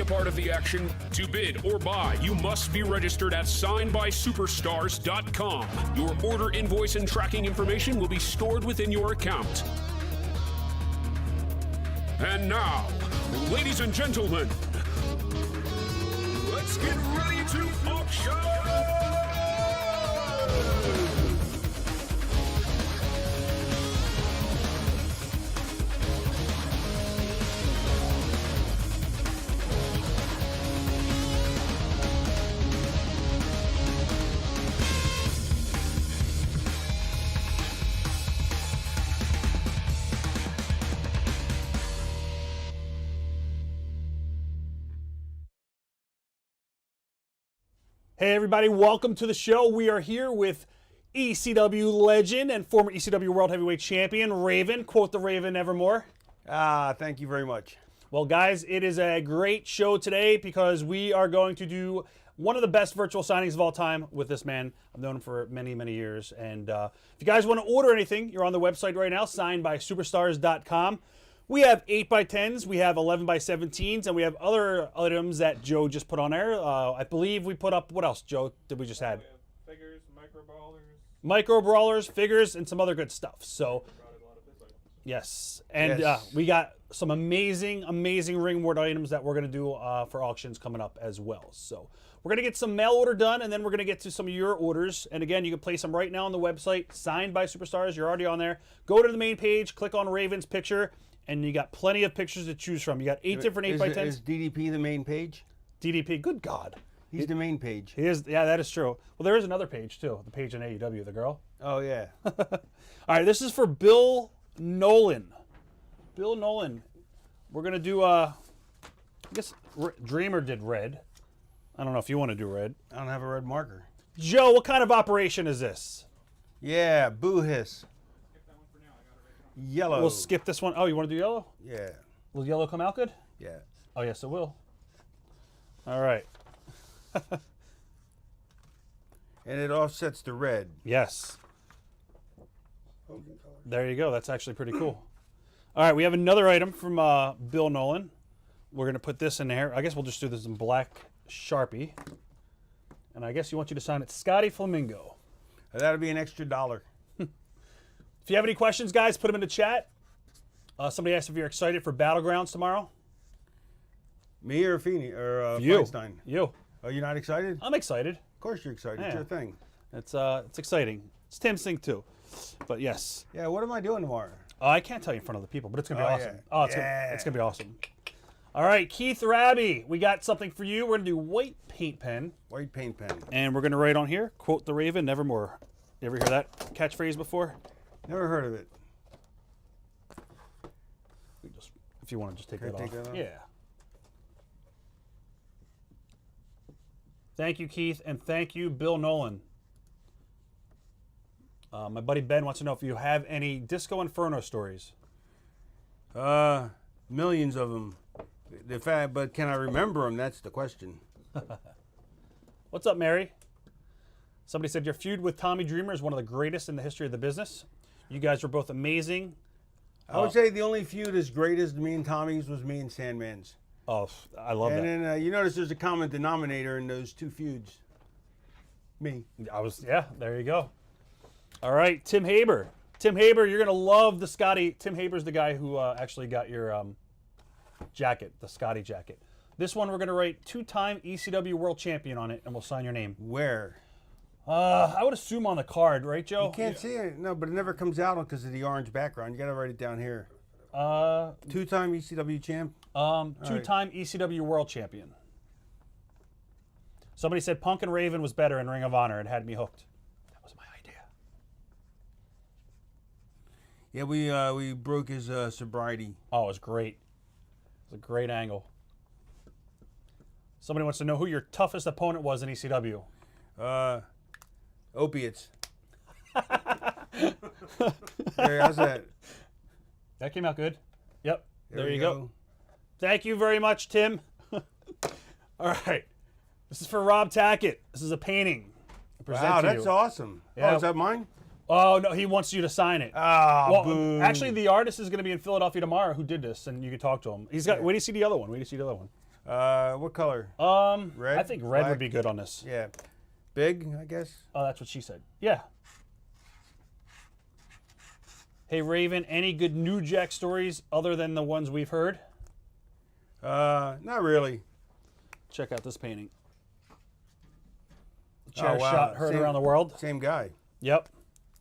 a part of the action? To bid or buy, you must be registered at signedbysuperstars.com. Your order, invoice, and tracking information will be stored within your account. And now, ladies and gentlemen, let's get ready to auction! Hey everybody, welcome to the show. We are here with ECW legend and former ECW World Heavyweight Champion, Raven. Quote the Raven evermore. Thank you very much. Well guys, it is a great show today because we are going to do one of the best virtual signings of all time with this man. I've known him for many, many years. And if you guys want to order anything, you're on the website right now, signedbysuperstars.com. We have 8x10s, we have 11x17s, and we have other items that Joe just put on there. I believe we put up, what else, Joe, did we just add? We have figures, micro brawlers. Micro brawlers, figures, and some other good stuff. So, yes. And Yes. we got some amazing, amazing ringboard items that we're going to do for auctions coming up as well. So, we're going to get some mail order done, and then we're going to get to some of your orders. And again, you can place them right now on the website, Signed by Superstars. You're already on there. Go to the main page, click on Raven's picture, and you got plenty of pictures to choose from. You got 8 different 8x10s. Is DDP the main page? DDP, good God. He's the main page. He is, yeah, that is true. Well, there is another page, too. The page in AEW, the girl. Oh, yeah. All right, this is for Bill Nolan. Bill Nolan. We're going to do, I guess Dreamer did red. I don't know if you want to do red. I don't have a red marker. Joe, what kind of operation is this? Yeah, boo hiss. Yellow. We'll skip this one. Oh, you want to do yellow? Yeah. Will yellow come out good? Yeah. Oh, yes, it will. All right. And it offsets the red. Yes. There you go. That's actually pretty cool. All right, we have another item from Bill Nolan. We're going to put this in there. I guess we'll just do this in black Sharpie. And I guess you want you to sign it Scotty Flamingo. That'll be an extra $1. If you have any questions, guys, put them in the chat. Somebody asked if you're excited for Battlegrounds tomorrow. Me or Feeney or You. Feinstein? You. Oh, you're not excited? I'm excited. Of course you're excited. Yeah. It's your thing. It's exciting. It's Tim's thing, too. But yes. Yeah, what am I doing tomorrow? I can't tell you in front of the people, but it's going to be Oh, awesome. yeah. Oh, it's Yeah. going to be awesome. All right, Keith Raby, we got something for you. We're going to do white paint pen. White paint pen. And we're going to write on here, quote the Raven, nevermore. You ever hear that catchphrase before? Never heard of it. If you want to just take Can I that take off. that off? Yeah. Thank you, Keith, and thank you, Bill Nolan. My buddy Ben wants to know if you have any Disco Inferno stories. Millions of them. But can I remember them? That's the question. What's up, Mary? Somebody said your feud with Tommy Dreamer is one of the greatest in the history of the business. You guys were both amazing. I would say the only feud as great as me and Tommy's was me and Sandman's. Oh, I love that. And then you notice there's a common denominator in those two feuds. Me. Yeah, there you go. All right, Tim Haber. Tim Haber, you're going to love the Scotty. Tim Haber's the guy who actually got your jacket, the Scotty jacket. This one, we're going to write 2-time ECW World Champion on it, and we'll sign your name. Where? I would assume on the card, right, Joe? You can't see it. No, but it never comes out because of the orange background. You got to write it down here. 2-time ECW champ? 2-time ECW World Champion. Somebody said Punk and Raven was better in Ring of Honor and had me hooked. That was my idea. Yeah, we broke his sobriety. Oh, it was great. It was a great angle. Somebody wants to know who your toughest opponent was in ECW. Opiates. Hey, how's that? That came out good. Yep. There we you go. Thank you very much, Tim. All right. This is for Rob Tackett. This is a painting. I present Wow, to that's you. awesome. Yeah. Oh, is that mine? Oh, no, he wants you to sign it. Ah, well, boo. actually, the artist is going to be in Philadelphia tomorrow who did this, and you can talk to him. He's got. Wait till you see the other one. Wait till you see the other one. What color? Red? I think red Black? would be good on this. Yeah. Big, I guess. Oh, that's what she said. Yeah. Hey, Raven, any good New Jack stories other than the ones we've heard? Not really. Check out this painting. The chair Oh, wow. shot heard Same- around the world. Same guy. Yep.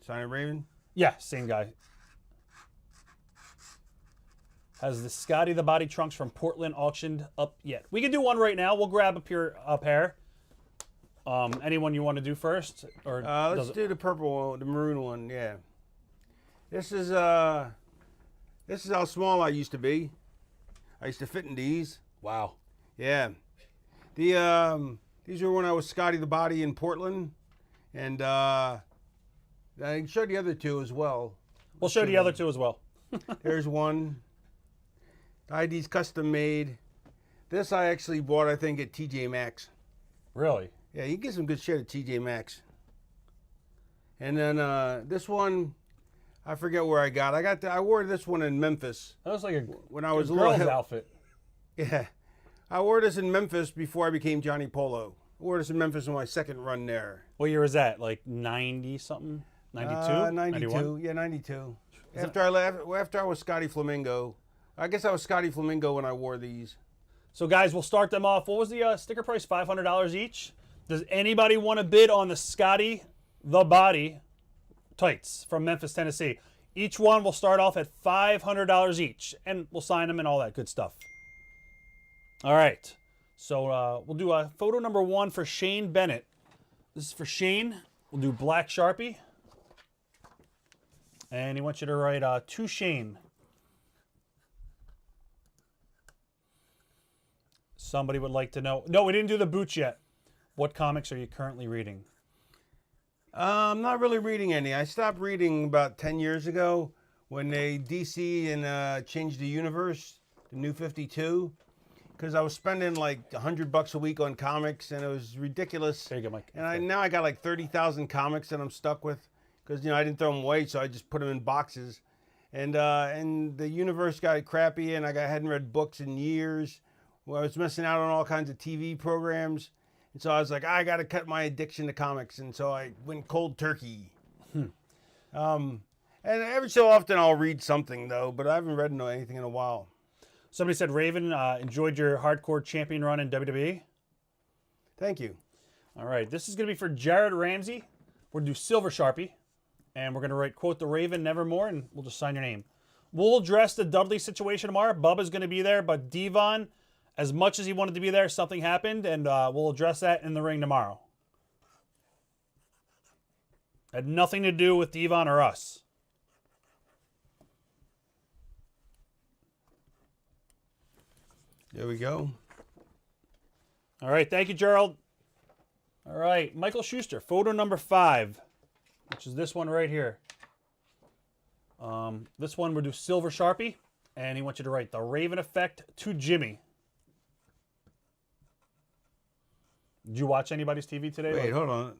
Sign of Raven. Yeah, same guy. Has the Scotty the Body Trunks from Portland auctioned up yet? We can do one right now. We'll grab a pair. Anyone you want to do first? Or Let's do the purple one, the maroon one. Yeah. This is how small I used to be. I used to fit in these. Wow. Yeah. These were when I was Scotty the Body in Portland, and I can show the other two as well. We'll show the other two as well. There's one. I had these custom made. This I actually bought, I think, at TJ Maxx. Really? Yeah, you can get some good shit at TJ Maxx. And then this one, I forget where I got. I wore this one in Memphis. That was like a When I was a girl's little outfit. Yeah, I wore this in Memphis before I became Johnny Polo. I wore this in Memphis in my second run there. What year was that? Like 90 something? 92? 92. 91? Yeah, 92. After I was Scotty Flamingo. I guess I was Scotty Flamingo when I wore these. So guys, we'll start them off. What was the sticker price? $500 each. Does anybody want to bid on the Scotty the Body tights from Memphis, Tennessee? Each one will start off at $500 each, and we'll sign them and all that good stuff. All right. So we'll do photo number 1 for Shane Bennett. This is for Shane. We'll do black Sharpie. And he wants you to write to Shane. Somebody would like to know. No, we didn't do the boots yet. What comics are you currently reading? I'm not really reading any. I stopped reading about 10 years ago when they DC and changed the universe, the New 52, because I was spending like $100 a week on comics, and it was ridiculous. There you go, Mike. And now I got like 30,000 comics that I'm stuck with, because I didn't throw them away, so I just put them in boxes. And the universe got crappy, and I hadn't read books in years. Well, I was missing out on all kinds of TV programs. And so I was like, I got to cut my addiction to comics. And so I went cold turkey. And every so often I'll read something, though, but I haven't read anything in a while. Somebody said, Raven, enjoyed your hardcore champion run in WWE. Thank you. All right. This is going to be for Jared Ramsey. We're going to do Silver Sharpie. And we're going to write, quote, the Raven nevermore, and we'll just sign your name. We'll address the Dudley situation tomorrow. Bubba's going to be there, but Devon, as much as he wanted to be there, something happened, and we'll address that in the ring tomorrow. Had nothing to do with Devon or us. There we go. All right, thank you, Gerald. All right, Michael Schuster, photo number 5, which is this one right here. This one we'll do Silver Sharpie, and he wants you to write the Raven Effect to Jimmy. Did you watch anybody's TV today? Wait, hold on.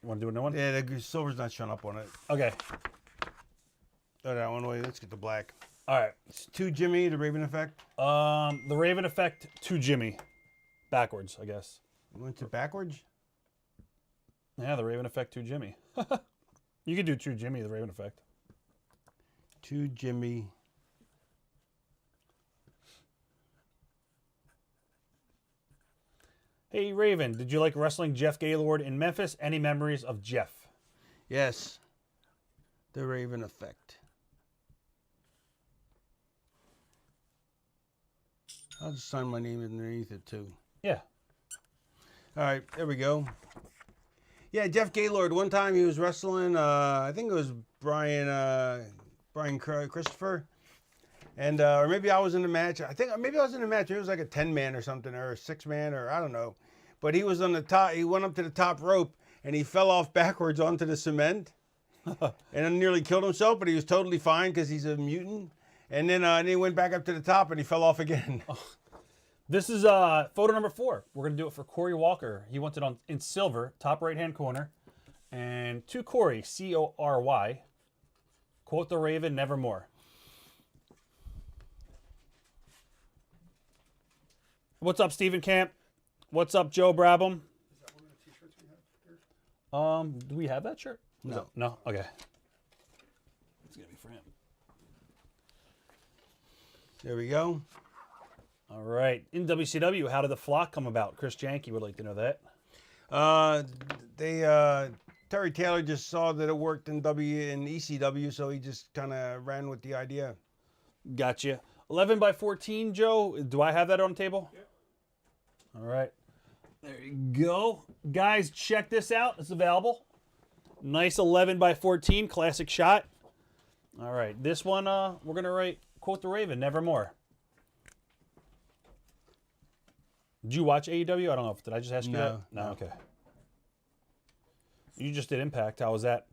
You want to do another one? Yeah, the silver's not showing up on it. Okay. Throw that one away. Let's get the black. All right. It's to Jimmy, the Raven Effect. The Raven Effect to Jimmy. Backwards, I guess. Went it backwards? Yeah, the Raven Effect to Jimmy. You could do to Jimmy, the Raven Effect. To Jimmy. Hey, Raven, did you like wrestling Jeff Gaylord in Memphis? Any memories of Jeff? Yes. The Raven Effect. I'll just sign my name underneath it, too. Yeah. All right, there we go. Yeah, Jeff Gaylord. One time he was wrestling, I think it was Brian Christopher. And or maybe I was in the match. I think maybe I was in the match. It was like a 10-man or something, or a 6-man, or I don't know. But he was on the top. He went up to the top rope, and he fell off backwards onto the cement, and then nearly killed himself. But he was totally fine because he's a mutant. And then he went back up to the top, and he fell off again. This is photo number 4. We're going to do it for Corey Walker. He wants it in silver, top right-hand corner. And to Corey, C-O-R-Y, quote the Raven, nevermore. What's up, Stephen Camp? What's up, Joe Brabham? Is that one of the t-shirts we have here? Do we have that shirt? No. No? Okay. It's going to be for him. There we go. All right. In WCW, how did the flock come about? Chris Janke would like to know that. Terry Taylor just saw that it worked in ECW, so he just kind of ran with the idea. Gotcha. 11 by 14, Joe. Do I have that on the table? Yep. All right. There you go. Guys, check this out. It's available. Nice 11 by 14 classic shot. All right. This one, we're going to write, quote the Raven, nevermore. Did you watch AEW? I don't know. Did I just ask you that? No. Okay. You just did Impact. How was that?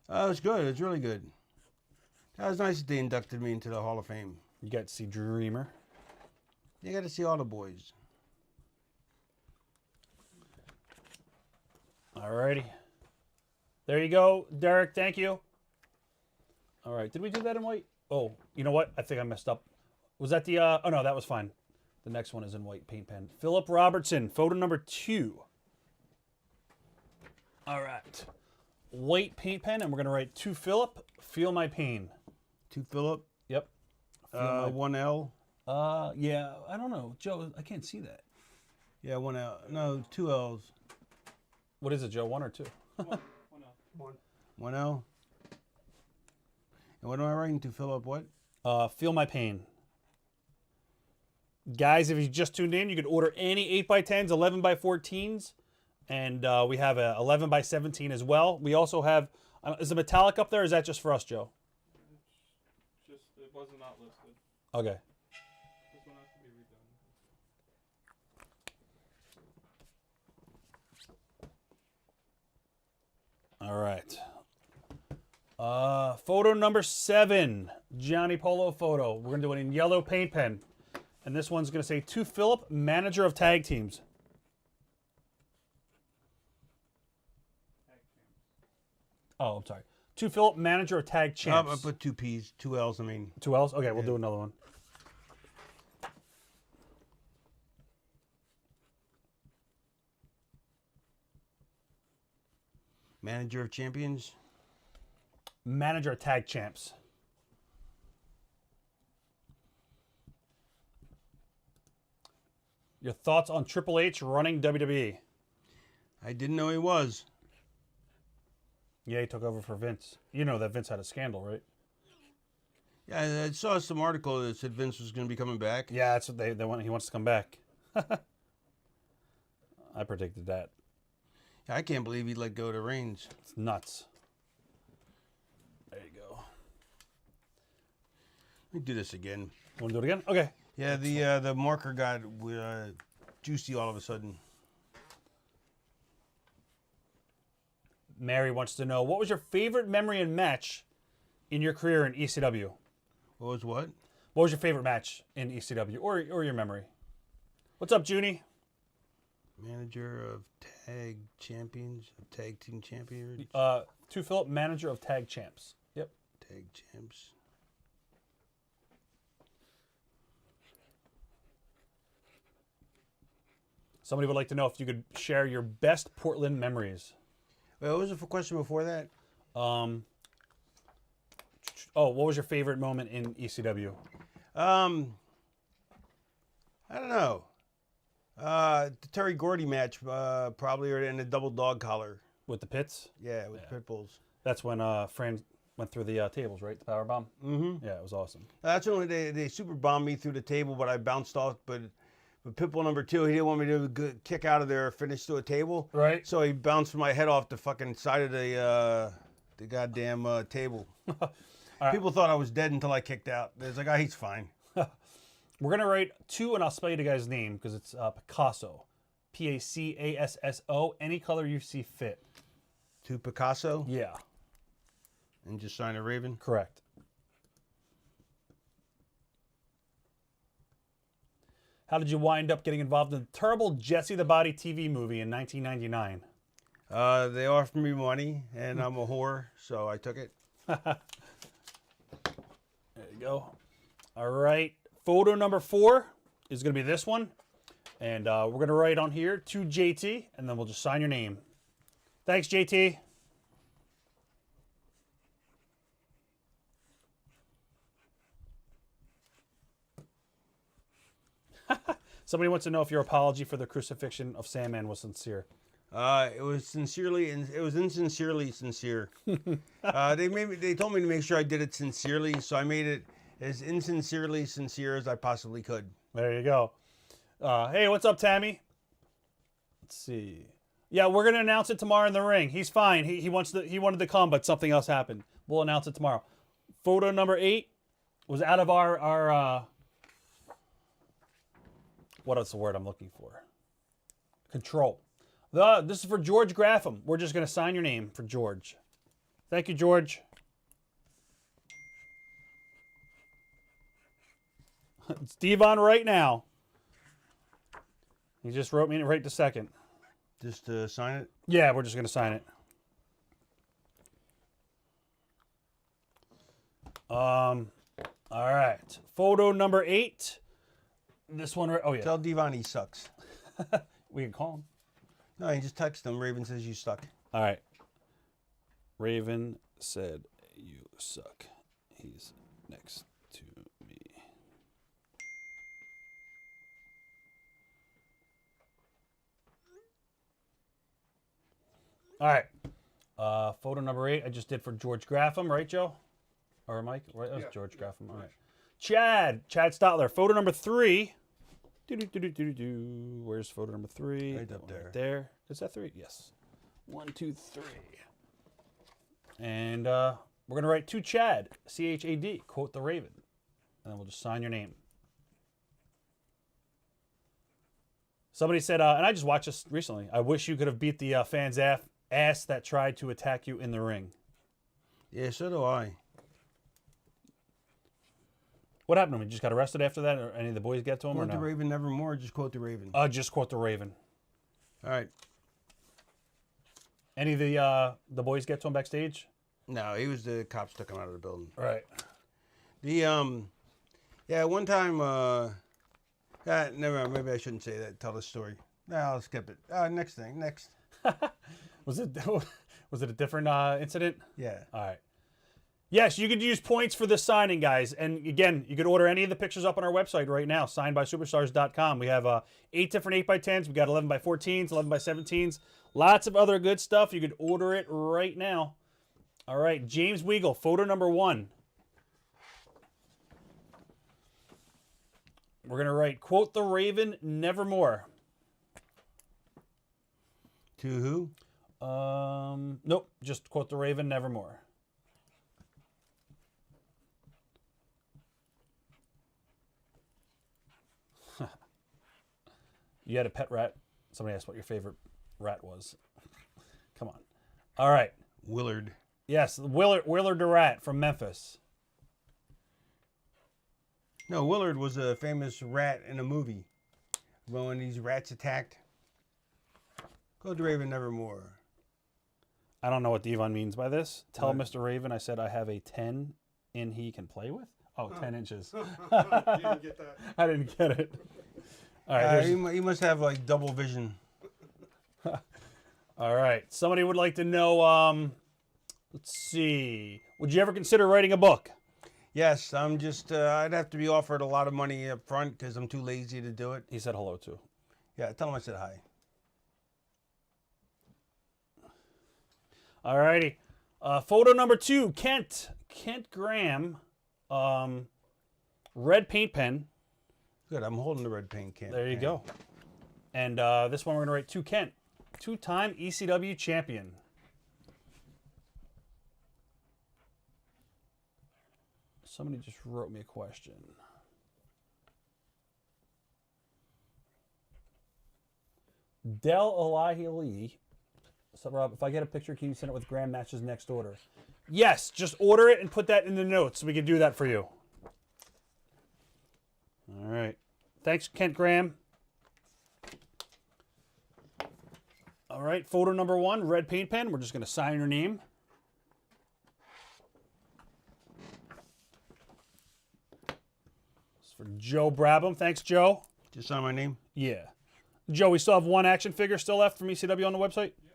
It was good. It was really good. That was nice that they inducted me into the Hall of Fame. You got to see Dreamer. You got to see all the boys. All righty. There you go, Derek. Thank you. All right. Did we do that in white? Oh, you know what? I think I messed up. Was that the... oh, no, that was fine. The next one is in white paint pen. Philip Robertson, photo number 2. All right. White paint pen, and we're going to write to Philip, feel my pain. To Philip. Yep. 1L. Yeah, I don't know. Joe, I can't see that. Yeah, 1L. No, 2 L's. What is it, Joe? 1 or 2? One. 1L. And what am I writing to Philip? What? Feel my pain. Guys, if you just tuned in, you could order any 8x10s, 11x14s, and we have a 11x17 as well. We also have, is the metallic up there, or is that just for us, Joe? Just, it was not listed. Okay. This one has to be redone. All right. Photo number 7, Johnny Polo photo. We're going to do it in yellow paint pen. And this one's going to say, to Philip, manager of tag teams. Oh, I'm sorry. To Philip, manager of tag champs. I put 2 P's, 2 L's, I mean. 2 L's? Okay, we'll do another one. Manager of champions. Manager of tag champs. Your thoughts on Triple H running WWE? I didn't know he was. Yeah, he took over for Vince. You know that Vince had a scandal, right? Yeah, I saw some article that said Vince was going to be coming back. Yeah, that's what they want. He wants to come back. I predicted that. I can't believe he let go to Reigns. It's nuts. There you go. Let me do this again. Want to do it again? Okay. Yeah, the marker got juicy all of a sudden. Mary wants to know, what was your favorite memory and match in your career in ECW? What was what? What was your favorite match in ECW or your memory? What's up, Junie? Manager of tag champions, of tag team champions, To Philip, manager of tag champs. Yep. tag champs. Somebody would like to know if you could share your best Portland memories. Wait, what was the question before that? What was your favorite moment in ECW? I don't know. The Terry Gordy match, probably, or in a double dog collar. With the pits? Yeah, with pit bulls. That's when Fran went through the tables, right? The power bomb? Mm-hmm. Yeah, it was awesome. That's when they super bombed me through the table, but I bounced off. But Pitbull number 2, he didn't want me to kick out of there or finish through a table. Right. So he bounced my head off the fucking side of the goddamn table. Right. People thought I was dead until I kicked out. They was like, he's fine. We're going to write 2, and I'll spell you the guy's name because it's Picasso. P-A-C-A-S-S-O. Any color you see fit. To Picasso? Yeah. And just sign a Raven? Correct. How did you wind up getting involved in the terrible Jesse the Body TV movie in 1999? They offered me money, and I'm a whore, so I took it. There you go. All right. Photo number 4 is going to be this one. And we're going to write on here to JT, and then we'll just sign your name. Thanks, JT. Somebody wants to know if your apology for the crucifixion of Sandman was sincere. It was insincerely sincere. They told me to make sure I did it sincerely, so I made it as insincerely sincere as I possibly could. There you go. Hey, what's up, Tammy? Let's see. Yeah, we're gonna announce it tomorrow in the ring. He's fine. He wanted to come, but something else happened. We'll announce it tomorrow. Photo number 8 was out of our what is the word I'm looking for? Control. This is for George Graffam. We're just gonna sign your name for George. Thank you, George. It's Devon right now. He just wrote me right this second. Just to sign it? Yeah, we're just going to sign it. All right. Photo number 8. This one, oh yeah. Tell Devon he sucks. We can call him. No, you just text him. Raven says you suck. All right. Raven said you suck. He's next to me. All right. Photo number 8 I just did for George Graffam, right, Joe? Or Mike? Right, that was George Graffam. All right. Chad Stotler. Photo number 3. Where's photo number 3? Right up there. Right there. Is that 3? Yes. 1, 2, 3. And we're going to write to Chad, C-H-A-D, quote the Raven. And then we'll just sign your name. Somebody said, and I just watched this recently, I wish you could have beat the fan's ass that tried to attack you in the ring. Yeah, so do I. What happened to him? He just got arrested after that? Or any of the boys get to him Quote or no? the Raven nevermore. Just quote the Raven. Just quote the Raven. All right. Any of the boys get to him backstage? No, he was the cops took him out of the building. Right. Yeah, one time, never mind, maybe I shouldn't say that, tell the story. No, I'll skip it. Next. Was it a different incident? Yeah. All right. Yes, you could use points for this signing, guys. And again, you could order any of the pictures up on our website right now, signedbysuperstars.com. We have 8 different 8x10s. We got 11x14s, 11x17s. Lots of other good stuff. You could order it right now. All right, James Weagle, photo number 1. We're going to write, quote the Raven, nevermore. To who? Nope, just quote the Raven, nevermore. You had a pet rat? Somebody asked what your favorite rat was. Come on. All right. Willard. Yes, Willard the Rat from Memphis. No, Willard was a famous rat in a movie. When these rats attacked. Quote the Raven nevermore. I don't know what Devon means by this. Tell Mr. Raven I said I have a 10 in he can play with. Oh, 10 inches. You didn't get that. I didn't get it. All right. He must have like double vision. All right. Somebody would like to know, let's see. Would you ever consider writing a book? Yes, I'm just, I'd have to be offered a lot of money up front because I'm too lazy to do it. He said hello too. Yeah, tell him I said hi. All righty. Photo number 2, Kent Graham, red paint pen. Good, I'm holding the red paint can. There you go. And this one we're going to write to Kent, 2-time ECW champion. Somebody just wrote me a question. Del Elahili. So, Rob, if I get a picture, can you send it with Graham Matches next order? Yes, just order it and put that in the notes so we can do that for you. All right. Thanks, Kent Graham. All right, photo number 1, red paint pen. We're just going to sign your name. This is for Joe Brabham. Thanks, Joe. Just sign my name. Yeah. Joe, we still have one action figure still left from ECW on the website? Yep.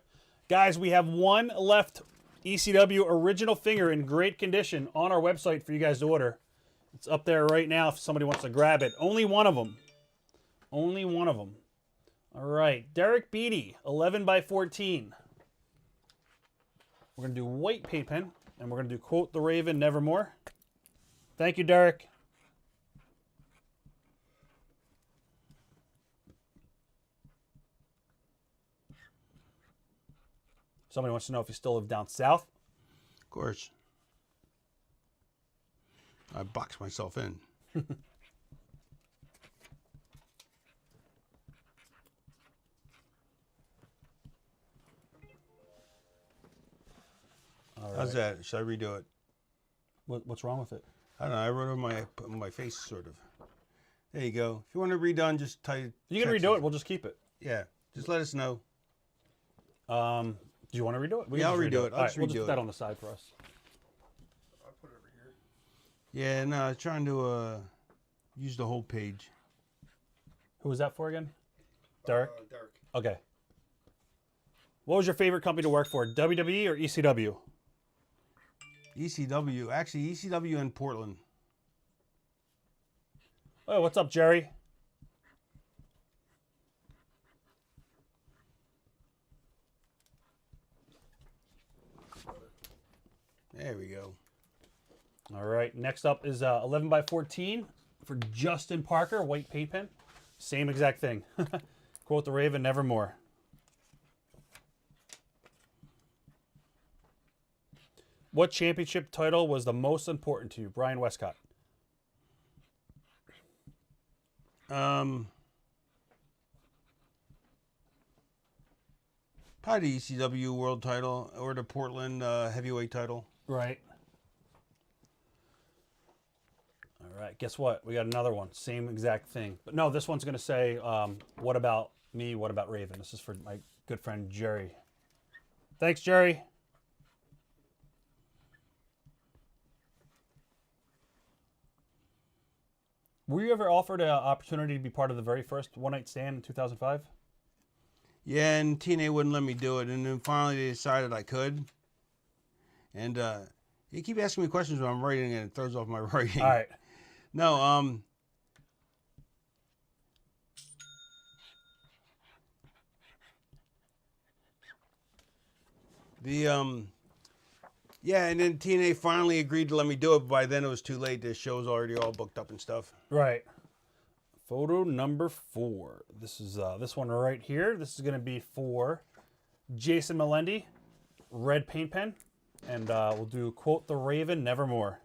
Guys, we have one left ECW original figure in great condition on our website for you guys to order. It's up there right now if somebody wants to grab it. Only one of them. Only one of them. All right. Derek Beatty, 11 by 14. We're going to do white paint pen, and we're going to do Quote the Raven, Nevermore. Thank you, Derek. Somebody wants to know if you still live down south. Of course. I boxed myself in. All right. How's that? Should I redo it? What's wrong with it? I don't know. I wrote it on my face, sort of. There you go. If you want to redone, just type. You can redo it. We'll just keep it. Yeah. Just let us know. Do you want to redo it? We Yeah, can I'll just redo it. All right, we'll just redo put it. that on the side for us. I'll put it over here. Yeah, no, I was trying to use the whole page. Who was that for again? Derek? Derek. Okay. What was your favorite company to work for, WWE or ECW? ECW. Actually, ECW in Portland. Oh, what's up, Jerry? There we go. All right, next up is 11 by 14 for Justin Parker, white paint pen. Same exact thing. Quote the Raven, Nevermore. What championship title was the most important to you, Brian Westcott? Probably the ECW world title or the Portland heavyweight title. Right. All right, guess what? We got another one. Same exact thing. But no, this one's going to say, what about me? What about Raven? This is for my good friend, Jerry. Thanks, Jerry. Were you ever offered an opportunity to be part of the very first One Night Stand in 2005? Yeah, and TNA wouldn't let me do it, and then finally they decided I could. And you keep asking me questions when I'm writing, and it throws off my writing. All right. No, yeah, and then TNA finally agreed to let me do it, but by then it was too late. The show's already all booked up and stuff. Right. Photo number 4. This is this one right here. This is going to be for Jason Melendi, red paint pen, and we'll do Quote the Raven, Nevermore.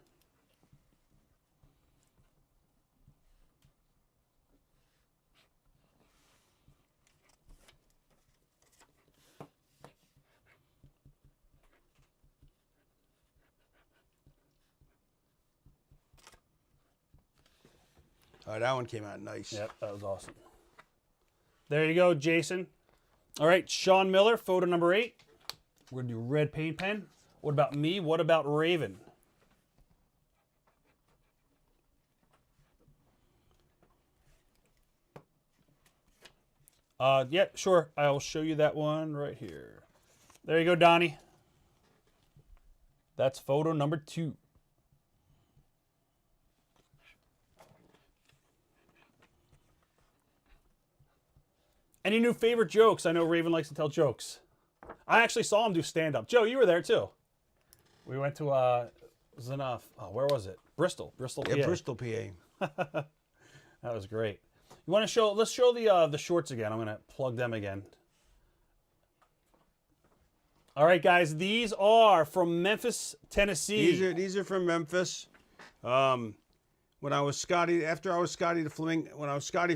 Oh, that one came out nice. Yep, that was awesome. There you go, Jason. All right, Sean Miller, photo number 8. We're going to do red paint pen. What about me? What about Raven? Yeah, sure. I will show you that one right here. There you go, Donnie. That's photo number 2. Any new favorite jokes? I know Raven likes to tell jokes. I actually saw him do stand-up. Joe, you were there too. We went to where was it? Bristol, PA. Yeah, Bristol, PA. That was great. You want to show? Let's show the shorts again. I'm gonna plug them again. All right, guys. These are from Memphis, Tennessee. These are from Memphis. When I was Scotty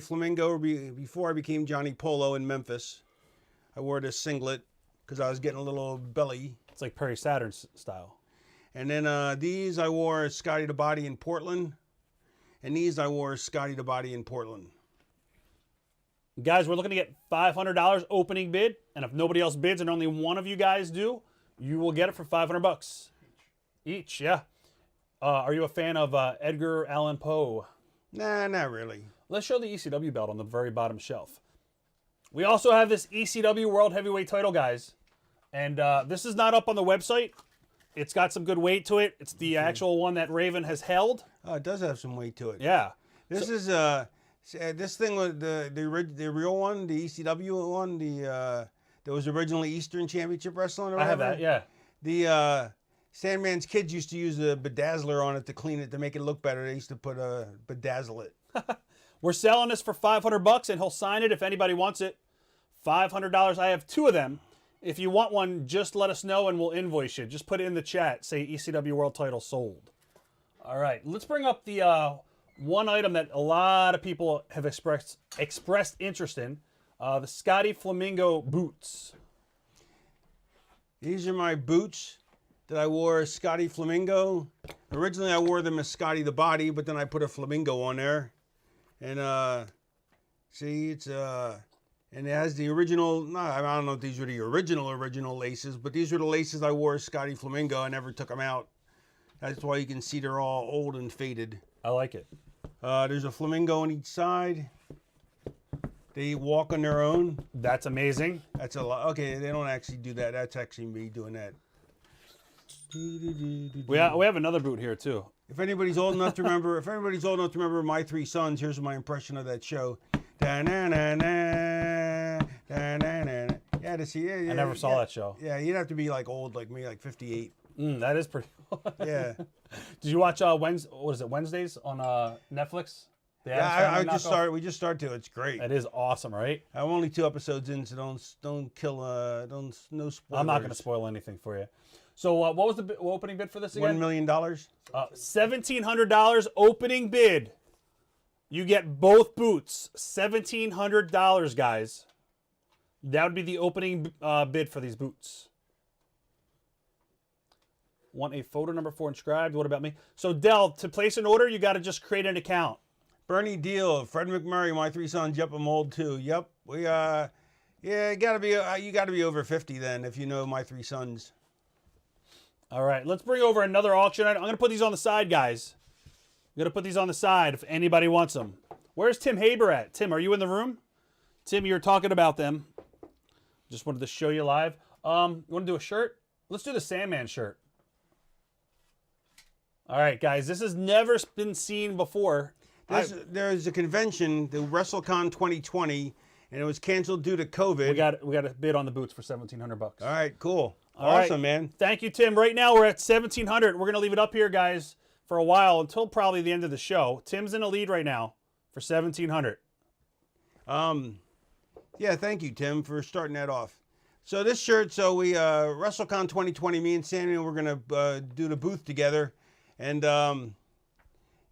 Flamingo, before I became Johnny Polo in Memphis, I wore this singlet because I was getting a little belly. It's like Perry Saturn style. And then these I wore as Scotty the Body in Portland. And these I wore as Scotty the Body in Portland. Guys, we're looking to get $500 opening bid, and if nobody else bids and only one of you guys do, you will get it for $500 each. Yeah. Are you a fan of Edgar Allan Poe? Nah, not really. Let's show the ECW belt on the very bottom shelf. We also have this ECW World Heavyweight title, guys. And this is not up on the website. It's got some good weight to it. It's the actual one that Raven has held. Oh, it does have some weight to it. Yeah. This is this thing was the real one, the ECW one, that was originally Eastern Championship Wrestling. Or I have whatever. that, yeah. The Sandman's kids used to use a bedazzler on it to clean it to make it look better. They used to put a bedazzle it. We're selling this for $500, and he'll sign it if anybody wants it. $500. I have 2 of them. If you want one, just let us know and we'll invoice you. Just put it in the chat. Say ECW World Title sold. All right, let's bring up the one item that a lot of people have expressed interest in. The Scotty Flamingo boots. These are my boots that I wore as Scotty Flamingo. Originally, I wore them as Scotty the Body, but then I put a flamingo on there. And see, it's and it has the original. No, I don't know if these were the original laces, but these were the laces I wore as Scotty Flamingo. I never took them out. That's why you can see they're all old and faded. I like it. There's a flamingo on each side. They walk on their own. That's amazing. That's a lot. Okay, they don't actually do that. That's actually me doing that. We have another boot here too. If anybody's old enough to remember, My Three Sons, here's my impression of that show. Da-na-na-na, da-na-na-na. Yeah, to see. Yeah, I never saw that show. Yeah, you'd have to be like old, like me, like 58. That is pretty. Yeah. Did you watch Wednesdays on Netflix? Yeah, we just started to. It's great. That is awesome, right? I'm only 2 episodes in, so no spoilers. I'm not going to spoil anything for you. So what was the opening bid for this again? $1 million. $1,700 opening bid. You get both boots. $1,700, guys. That would be the opening bid for these boots. Want a photo number 4 inscribed? What about me? So Del, to place an order, you got to just create an account. Bernie Deal, Fred McMurray, My Three Sons. Yep, I'm old too. Yep, we yeah, you gotta be over 50 then if you know My Three Sons. All right, let's bring over another auction item. I'm going to put these on the side, guys. I'm going to put these on the side if anybody wants them. Where's Tim Haber at? Tim, are you in the room? Tim, you're talking about them. Just wanted to show you live. You want to do a shirt? Let's do the Sandman shirt. All right, guys, this has never been seen before. There's a convention, the WrestleCon 2020, and it was canceled due to COVID. We got a bid on the boots for $1,700. All right, cool. All awesome, right. Man. Thank you, Tim. Right now we're at $1,700. We're going to leave it up here, guys, for a while until probably the end of the show. Tim's in the lead right now for $1,700. Yeah, thank you, Tim, for starting that off. So this shirt, we WrestleCon 2020, me and Sammy, we're going to do the booth together. And I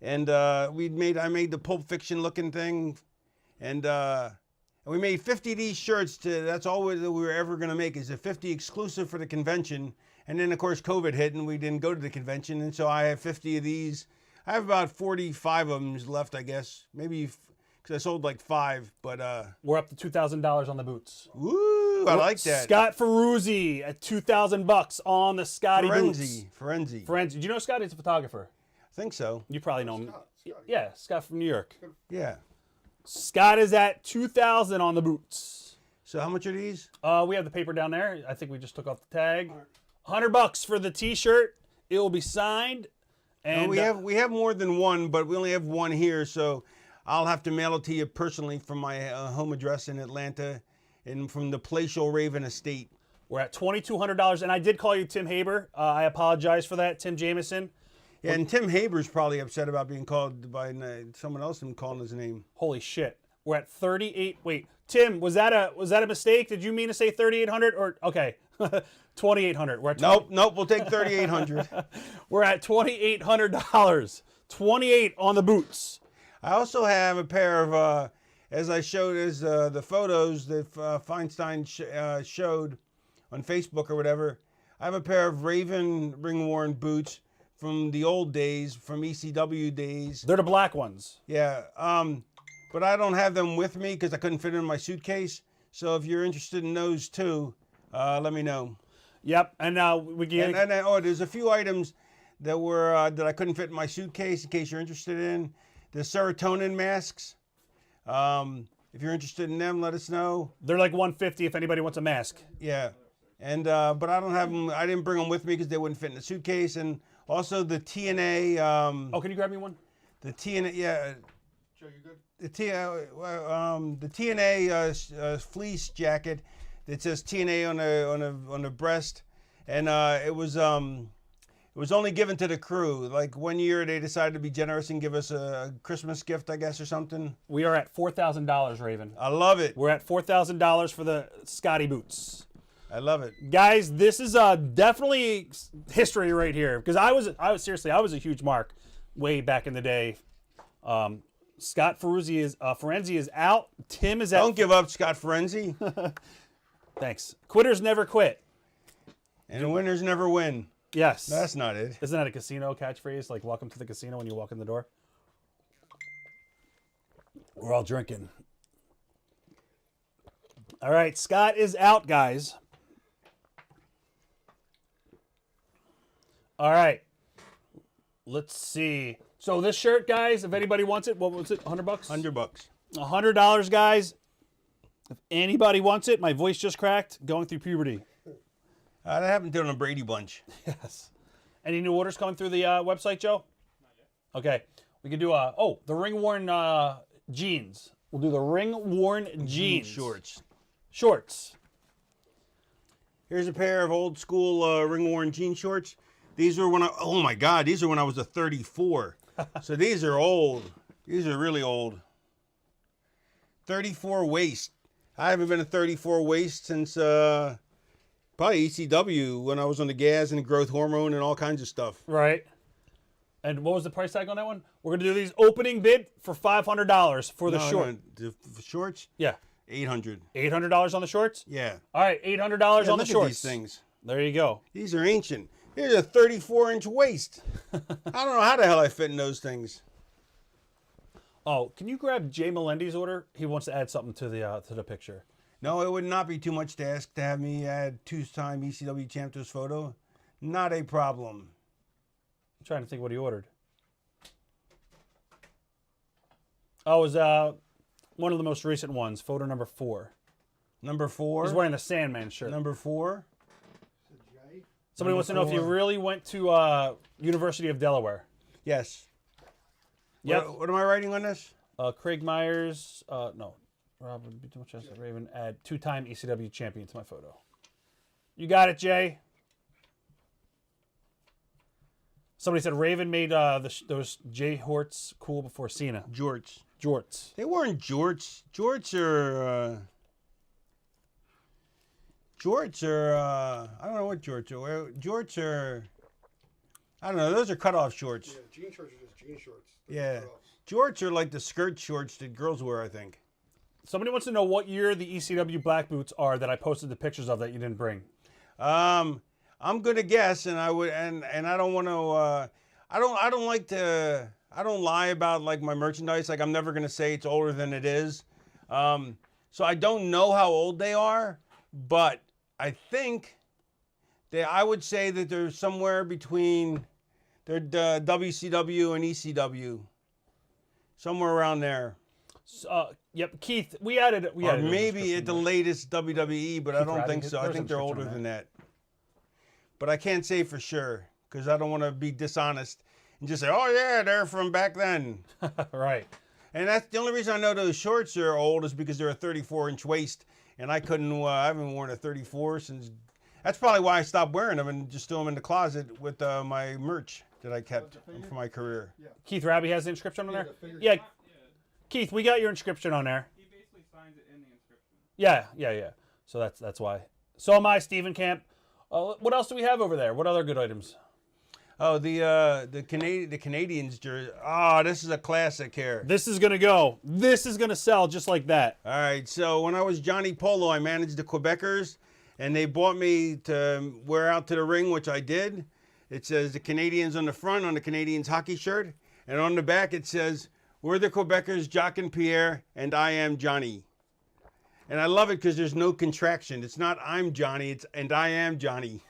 made the Pulp Fiction looking thing, and we made 50 of these shirts. That's all we were ever going to make, is a 50 exclusive for the convention. And then of course COVID hit and we didn't go to the convention, and so I have 50 of these. I have about 45 of them left, I guess. Maybe because I sold like 5, but we're up to $2,000 on the boots. Woo! I like that. Scott Ferruzzi at $2,000 on the Scotty boots. Ferenzi. Do you know Scott? He's a photographer. I think so. You probably know him. Scott. Yeah, Scott from New York. Yeah. Scott is at $2,000 on the boots. So how much are these? We have the paper down there. I think we just took off the tag. $100 for the T-shirt. It will be signed. And we have more than one, but we only have one here, so I'll have to mail it to you personally from my home address in Atlanta, and from the Palatial Raven Estate. We're at $2,200, and I did call you Tim Haber. I apologize for that, Tim Jameson. Yeah, and Tim Haber's probably upset about being called by someone else and calling his name. Holy shit. We're at 38. Wait, Tim, was that a mistake? Did you mean to say 3,800 or okay? 2,800. We're at Nope, we'll take 3,800. We're at $2,800. 28 on the boots. I also have a pair of as I showed as the photos that Feinstein showed on Facebook or whatever. I have a pair of Raven ring-worn boots from the old days, from ECW days. They're the black ones. Yeah, but I don't have them with me because I couldn't fit in my suitcase. So if you're interested in those too, let me know. Yep, and we can. And there's a few items that I couldn't fit in my suitcase. In case you're interested in the serotonin masks. If you're interested in them, let us know. They're like $150 if anybody wants a mask. Yeah, and but I don't have them. I didn't bring them with me because they wouldn't fit in the suitcase. And also the TNA. Oh, can you grab me one? The TNA. Yeah. Joe, you good? The TNA fleece jacket that says TNA on the breast, and it was only given to the crew. Like 1 year, they decided to be generous and give us a Christmas gift, I guess, or something. We are at $4,000, Raven. I love it. We're at $4,000 for the Scotty boots. I love it. Guys, this is definitely history right here because I was a huge mark way back in the day. Scott Ferenzi is out. Tim is out. Don't give up, Scott Ferenzi. Thanks. Quitters never quit. And winners never win. Yes. That's not it. Isn't that a casino catchphrase? Like, welcome to the casino when you walk in the door? We're all drinking. All right, Scott is out, guys. All right. Let's see. So this shirt, guys, if anybody wants it, what was it, $100? $100. $100, guys. If anybody wants it, my voice just cracked, going through puberty. That happened to the Brady Bunch. Yes. Any new orders coming through the website, Joe? Not yet. Okay. We can do the ring-worn jeans. We'll do the ring-worn jeans. Shorts. Here's a pair of old school ring-worn jean shorts. These were when oh my God, these are when I was a 34. So these are old. These are really old. 34 waist. I haven't been a 34 waist since probably ECW when I was on the gas and the growth hormone and all kinds of stuff. Right. And what was the price tag on that one? We're going to do these opening bid for $500 for the short. No, the shorts? Yeah. $800. $800 on the shorts? Yeah. All right, $800 on the Look at shorts. these things. There you go. These are ancient. Here's a 34-inch waist. I don't know how the hell I fit in those things. Oh, can you grab Jay Melendi's order? He wants to add something to the picture. No, it would not be too much to ask to have me add two-time ECW champ to his photo. Not a problem. I'm trying to think what he ordered. Oh, it was one of the most recent ones, photo number 4. Number 4. He's wearing the Sandman shirt. Number 4. Somebody wants to know if you really went to University of Delaware. Yes. Yep. What am I writing on this? Craig Myers. No. Rob would be too much. Raven add 2-time ECW champion to my photo. You got it, Jay. Somebody said Raven made those Jay Horts cool before Cena. Jorts. Jorts. They weren't jorts. Jorts are. I don't know what jorts are. Jorts are. I don't know. Those are cutoff shorts. Yeah, jean shorts are just jean shorts. Yeah. Jorts are like the skirt shorts that girls wear, I think. Somebody wants to know what year the ECW black boots are that I posted the pictures of that you didn't bring. I'm gonna guess, and I would, and I don't want to. I don't like to. I don't lie about like my merchandise. Like I'm never gonna say it's older than it is. So I don't know how old they are, but I think I would say that they're somewhere between they're WCW and ECW, somewhere around there. Yep, Keith, we added it. Or maybe at the latest WWE, but I don't think so. I think they're older than that. But I can't say for sure because I don't want to be dishonest and just say, "Oh yeah, they're from back then." Right. And that's the only reason I know those shorts are old is because they're a 34-inch waist, and I couldn't. I haven't worn a 34 since. That's probably why I stopped wearing them and just threw them in the closet with my merch that I kept for my career. Yeah. Keith Raby has the inscription on there? the figure. Yeah. Keith, we got your inscription on there. He basically signs it in the inscription. Yeah. So that's why. So am I, Stephen Camp. What else do we have over there? What other good items? Oh, the Canadians jersey. Oh, this is a classic here. This is gonna go. This is gonna sell just like that. All right. So when I was Johnny Polo, I managed the Quebecers, and they bought me to wear out to the ring, which I did. It says the Canadians on the front on the Canadians hockey shirt, and on the back it says, "We're the Quebecers, Jacques and Pierre, and I am Johnny." And I love it because there's no contraction. It's not I'm Johnny, it's and I am Johnny.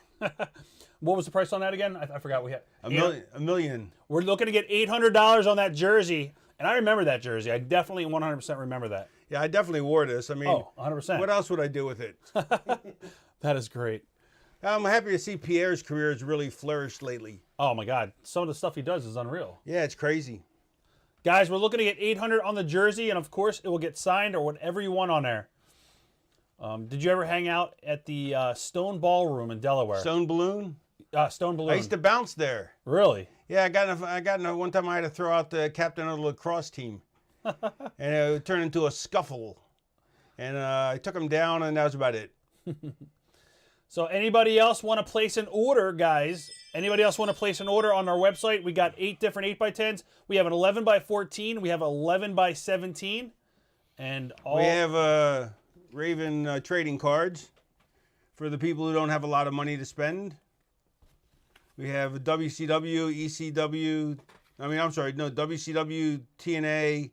What was the price on that again? I forgot we had A million. We're looking to get $800 on that jersey. And I remember that jersey. I definitely 100% remember that. Yeah, I definitely wore this. I mean, Oh, 100%. what else would I do with it? That is great. I'm happy to see Pierre's career has really flourished lately. Oh my God, some of the stuff he does is unreal. Yeah, it's crazy. Guys, we're looking to get 800 on the jersey, and of course, it will get signed or whatever you want on there. Did you ever hang out at the Stone Ballroom in Delaware? Stone Balloon? Stone Balloon. I used to bounce there. Really? Yeah, I got in one time I had to throw out the captain of the lacrosse team. And it turned into a scuffle. And I took him down, and that was about it. So anybody else want to place an order, guys? Anybody else want to place an order on our website? We got 8 different 8x10s. We have an 11x14. We have 11x17. And all... We have Raven trading cards for the people who don't have a lot of money to spend. We have a WCW, ECW, WCW, TNA,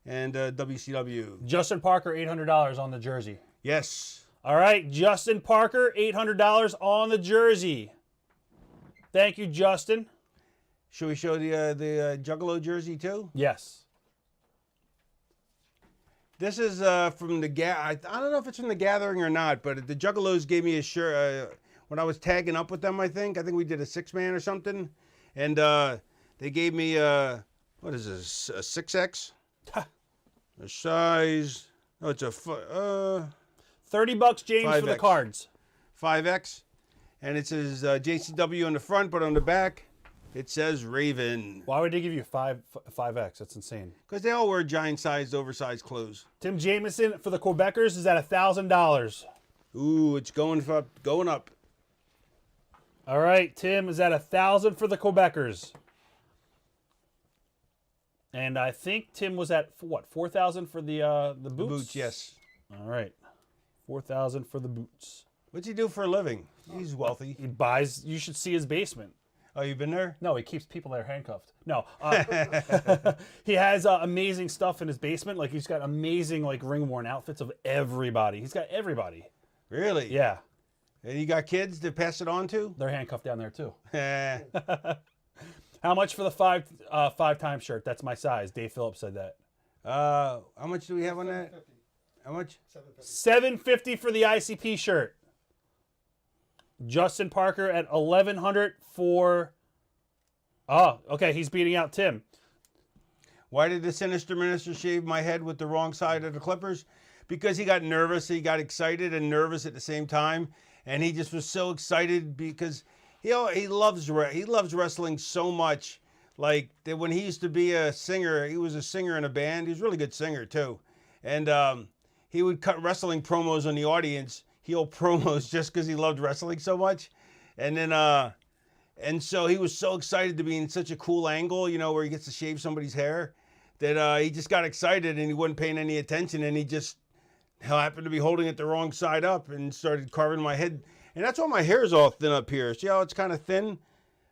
and WCW. Justin Parker, $800 on the jersey. Yes. All right, Justin Parker, $800 on the jersey. Thank you, Justin. Should we show the Juggalo jersey too? Yes. This is from the I don't know if it's from the Gathering or not, but the Juggalos gave me a shirt when I was tagging up with them. I think we did a 6-man or something, and they gave me what is this, a 6X, a size. Oh, it's a $30, James, 5X. for the cards. 5X, and it says JCW on the front, but on the back it says Raven. Why would they give you 5X? That's insane. Because they all wear giant-sized, oversized clothes. Tim Jameson for the Quebecers is at $1,000. Ooh, it's going up. All right, Tim is at $1,000 for the Quebecers. And I think Tim was at what, 4,000 for the boots? The boots, yes. All right, 4,000 for the boots. What's he do for a living? He's wealthy. He buys. You should see his basement. Oh, you've been there? No, he keeps people there handcuffed. No, he has amazing stuff in his basement. Like he's got amazing like ring-worn outfits of everybody. He's got everybody. Really? Yeah, And you got kids to pass it on to? they're handcuffed down there too. Eh. How much for the five times shirt? That's my size. Dave Phillips said that. How much do we have on that? How much? $750 for the ICP shirt. Justin Parker at $1,100 for. Oh, okay. He's beating out Tim. Why did the Sinister Minister shave my head with the wrong side of the clippers? Because he got nervous. He got excited and nervous at the same time, and he just was so excited because he loves wrestling so much. Like that when he used to be a singer, he was a singer in a band. He was a really good singer too, and he would cut wrestling promos on the audience, heel promos, just because he loved wrestling so much, and then and so he was so excited to be in such a cool angle, you know, where he gets to shave somebody's hair, that he just got excited and he wasn't paying any attention, and he just happened to be holding it the wrong side up and started carving my head. And that's why my hair is all thin up here. See how it's kind of thin?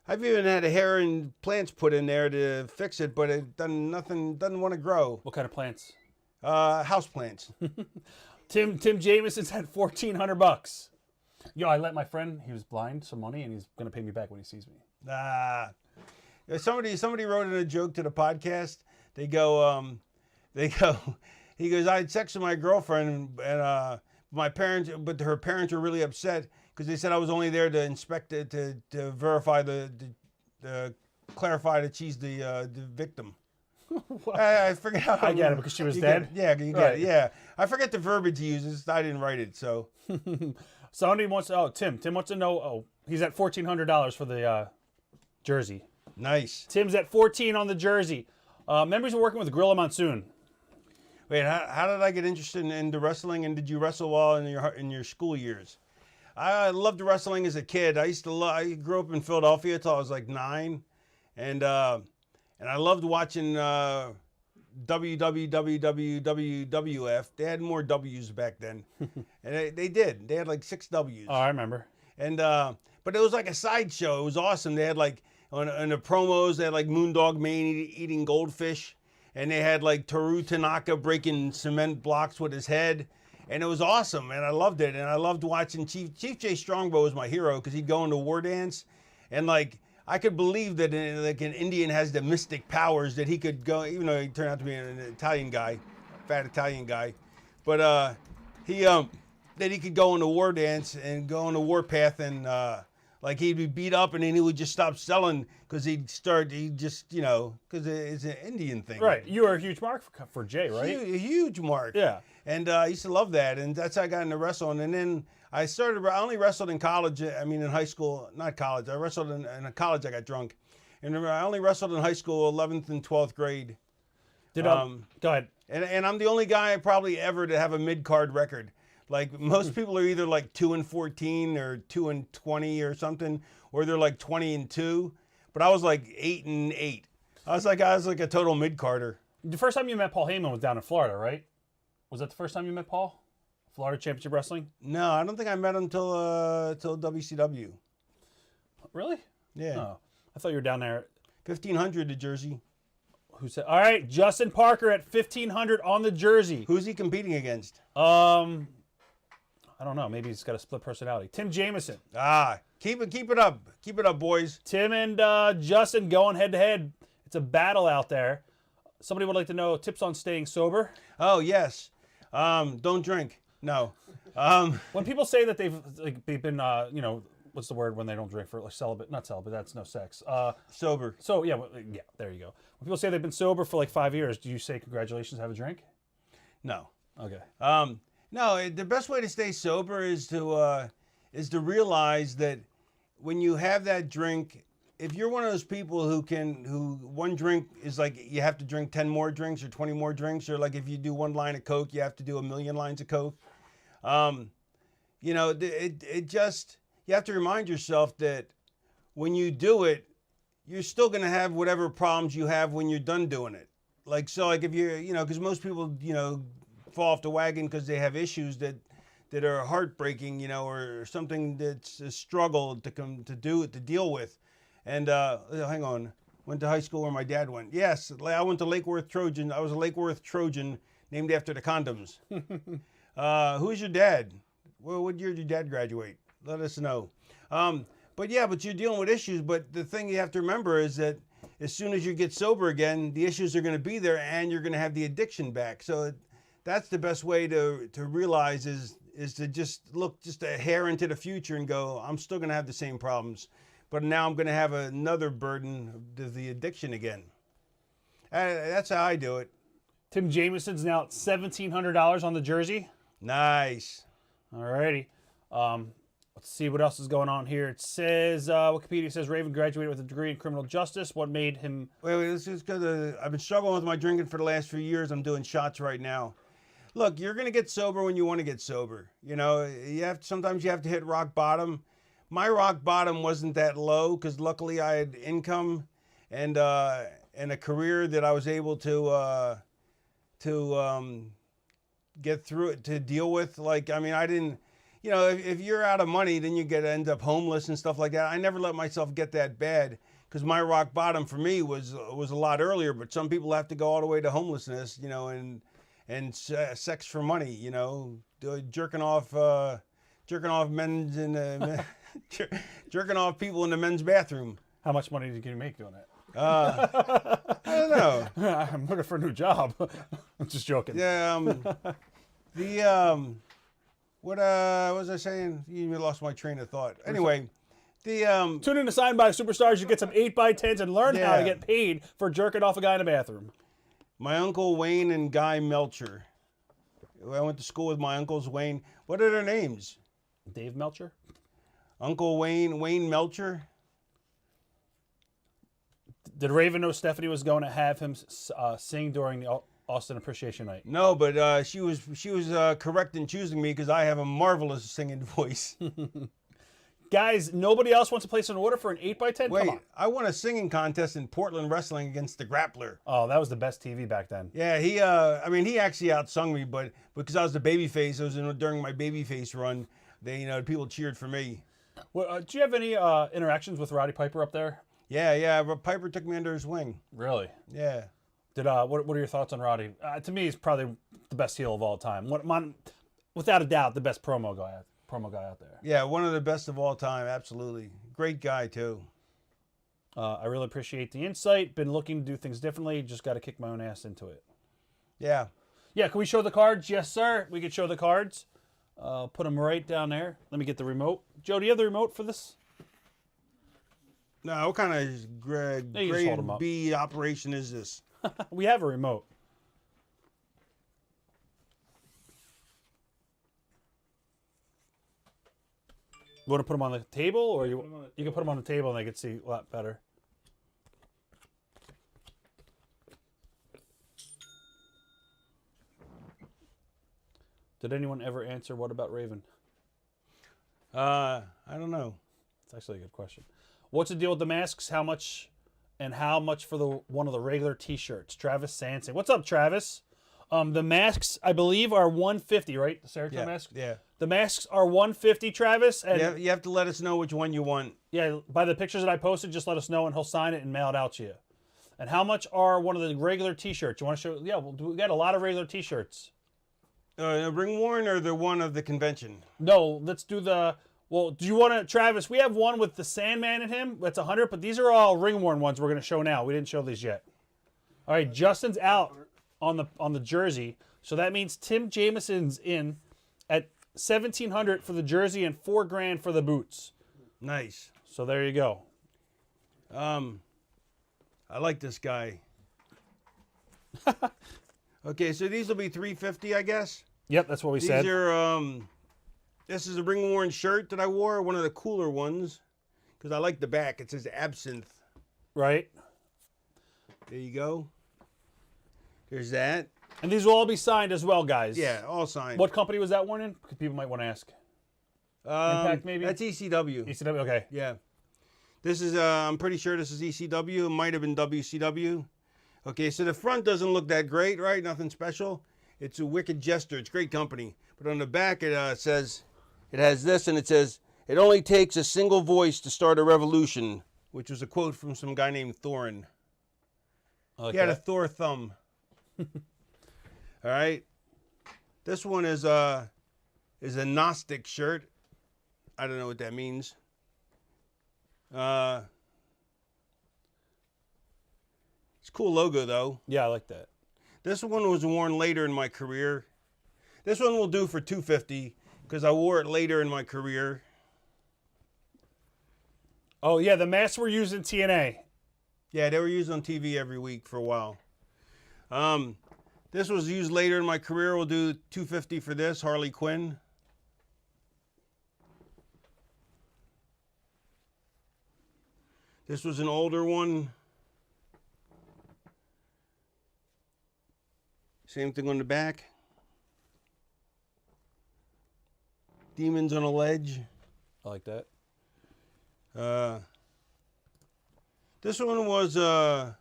I've even had a hair and plants put in there to fix it, but it doesn't want to grow. What kind of plants? House plants. Tim Jameson's at $1,400. Yo, I let my friend, he was blind, some money, and he's gonna pay me back when he sees me. Somebody wrote in a joke to the podcast. They go, he goes, I had sex with my girlfriend, and my parents, but her parents were really upset because they said I was only there to inspect it, to verify the clarify that she's the victim. I forget how. I get it, because she was dead? Yeah, you get it. Yeah, I forget the verbiage he uses. I didn't write it, so. Somebody wants to. Tim wants to know. Oh, he's at $1,400 for the jersey. Nice. Tim's at 14 on the jersey. Members are working with Gorilla Monsoon. Wait, how did I get interested in the wrestling, and did you wrestle while in your school years? I loved wrestling as a kid. I grew up in Philadelphia until I was like 9, and I loved watching WWF. They had more W's back then, and they did. They had like 6 W's. Oh, I remember. And but it was like a sideshow. It was awesome. They had like on the promos, they had like Moondog Mane eating goldfish. And they had like Toru Tanaka breaking cement blocks with his head. And it was awesome, and I loved it. And I loved watching Chief J Strongbow was my hero because he'd go into war dance. And like, I could believe that like an Indian has the mystic powers that he could go, even though he turned out to be an Italian guy, fat Italian guy, but he that he could go on the war dance and go on the war path and like he'd be beat up and then he would just stop selling because he just because it's an Indian thing. Right. You were a huge mark for Jay, right? A huge mark. Yeah. And I used to love that, and that's how I got into wrestling. And then I only wrestled in college. I mean, in high school, not college. I wrestled in college. I got drunk, and I only wrestled in high school, 11th and 12th grade. Go ahead. And I'm the only guy probably ever to have a mid-card record. Like most people are either like 2-14 or 2-20 or something, or they're like 20-2. But I was like 8-8. I was like a total mid-carder. The first time you met Paul Heyman was down in Florida, right? Was that the first time you met Paul? Florida Championship Wrestling? No, I don't think I met him till WCW. Really? Yeah. Oh, I thought you were down there. 1500 to Jersey. Who said? All right, Justin Parker at 1500 on the jersey. Who's he competing against? I don't know. Maybe he's got a split personality. Tim Jameson. Keep it up. Keep it up, boys. Tim and Justin going head to head. It's a battle out there. Somebody would like to know tips on staying sober. Oh yes. Don't drink. No. When people say that they've been what's the word when they don't drink for like celibate? Not celibate. That's no sex. Sober. So yeah, there you go. When people say they've been sober for like 5 years, do you say congratulations, have a drink? No. Okay. No. The best way to stay sober is to realize that when you have that drink, if you're one of those people who one drink is like you have to drink 10 more drinks or 20 more drinks, or like if you do one line of Coke, you have to do a million lines of Coke. You have to remind yourself that when you do it, you're still going to have whatever problems you have when you're done doing it. Like, so like if you're, because most people, fall off the wagon because they have issues that are heartbreaking, or something that's a struggle to deal with. And hang on, went to high school where my dad went. Yes, I went to Lake Worth Trojan. I was a Lake Worth Trojan named after the condoms. Who's your dad? Well, what year did your dad graduate? Let us know. But you're dealing with issues. But the thing you have to remember is that as soon as you get sober again, the issues are going to be there and you're going to have the addiction back. So that's the best way to realize is to just look just a hair into the future and go, I'm still going to have the same problems. But now I'm going to have another burden of the addiction again. That's how I do it. Tim Jameson's now at $1,700 on the jersey. Nice. All righty. Let's see what else is going on here. It says, Wikipedia says Raven graduated with a degree in criminal justice. What made him... Wait, this is because I've been struggling with my drinking for the last few years. I'm doing shots right now. Look, you're going to get sober when you want to get sober. Sometimes you have to hit rock bottom. My rock bottom wasn't that low because luckily I had income and a career that I was able to get through it, to deal with. Like, I mean, I didn't, if you're out of money, then you end up homeless and stuff like that. I never let myself get that bad because my rock bottom for me was a lot earlier. But some people have to go all the way to homelessness, and sex for money, jerking off men's in jerking off people in the men's bathroom. How much money did you make doing it? I don't know. I'm looking for a new job. I'm just joking. Yeah. What was I saying? You lost my train of thought. Anyway, tune in to Signed by Superstars. You get some 8x10s and learn how to get paid for jerking off a guy in a bathroom. My uncle Wayne and Guy Melcher. I went to school with my uncles Wayne. What are their names? Dave Melcher? Uncle Wayne Melcher. Did Raven know Stephanie was going to have him sing during the Austin Appreciation Night? No, but she was correct in choosing me because I have a marvelous singing voice. Guys, nobody else wants to place an order for an 8x10? Wait, Come on. I won a singing contest in Portland Wrestling against the Grappler. Oh, that was the best TV back then. Yeah, he actually outsung me, but because I was the babyface, during my babyface run, people cheered for me. Well, do you have any interactions with Roddy Piper up there? Yeah. Piper took me under his wing. Really? Yeah. What are your thoughts on Roddy? To me, he's probably the best heel of all time. Without a doubt, the best promo guy out there. Yeah, one of the best of all time. Absolutely, great guy too. I really appreciate the insight. Been looking to do things differently. Just got to kick my own ass into it. Yeah. Yeah, can we show the cards? Yes, sir. We could show the cards. Put them right down there. Let me get the remote. Joe, do you have the remote for this? No, what kind of you just hold 'em grade up. B operation is this? We have a remote. You want to put them on the table, or you can put them on the table and they can see a lot better. Did anyone ever answer what about Raven? I don't know. It's actually a good question. What's the deal with the masks? How much for the one of the regular T-shirts? Travis Sansing. What's up, Travis? The masks, I believe, are $150, right? The Serotonin mask. Yeah. The masks are $150, Travis. And Yeah, you have to let us know which one you want. yeah, by the pictures that I posted, just let us know, and he'll sign it and mail it out to you. And how much are one of the regular T-shirts? You want to show? Yeah, we got a lot of regular T-shirts. The ring worn or the one of the convention? No, let's do the. Well, do you want to, Travis? We have one with the Sandman in him. That's 100, but these are all ring worn ones we're going to show now. We didn't show these yet. All right, Justin's out on the jersey, so that means Tim Jameson's in at 1,700 for the jersey and $4,000 for the boots. Nice. So there you go. I like this guy. Okay, so these will be $350, I guess. Yep, that's what we said. These are this is a ring worn shirt that I wore, one of the cooler ones, because I like the back. It says Absinthe. Right. There you go. There's that. And these will all be signed as well, guys. Yeah, all signed. What company was that one in? Because people might want to ask. Impact, maybe? That's ECW. ECW, okay. Yeah. This is, I'm pretty sure this is ECW. It might have been WCW. Okay, so the front doesn't look that great, right? Nothing special. It's a Wicked Jester. It's great company. But on the back, it says, it has this, and it says, "It only takes a single voice to start a revolution," which was a quote from some guy named Thorin. Okay. He had a Thor thumb. All right. This one is a Gnostic shirt. I don't know what that means. It's a cool logo, though. Yeah, I like that. This one was worn later in my career. This one will do for $250 because I wore it later in my career. Oh, yeah, the masks were used in TNA. Yeah, they were used on TV every week for a while. This was used later in my career. We'll do $250 for this, Harley Quinn. This was an older one. Same thing on the back. Demons on a Ledge. I like that. This one was, I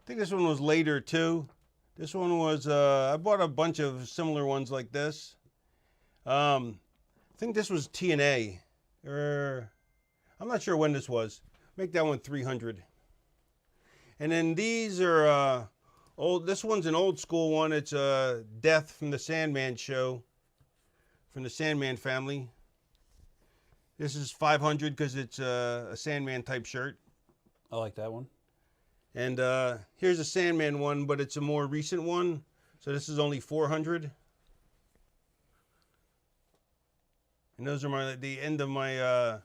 think this one was later too. This one was, I bought a bunch of similar ones like this. I think this was TNA. I'm not sure when this was. Make that one 300. And then these are old. This one's an old school one. It's Death from the Sandman show, from the Sandman family. This is 500 because it's a Sandman type shirt. I like that one. And here's a Sandman one, but it's a more recent one. So this is only 400. And those are the end of my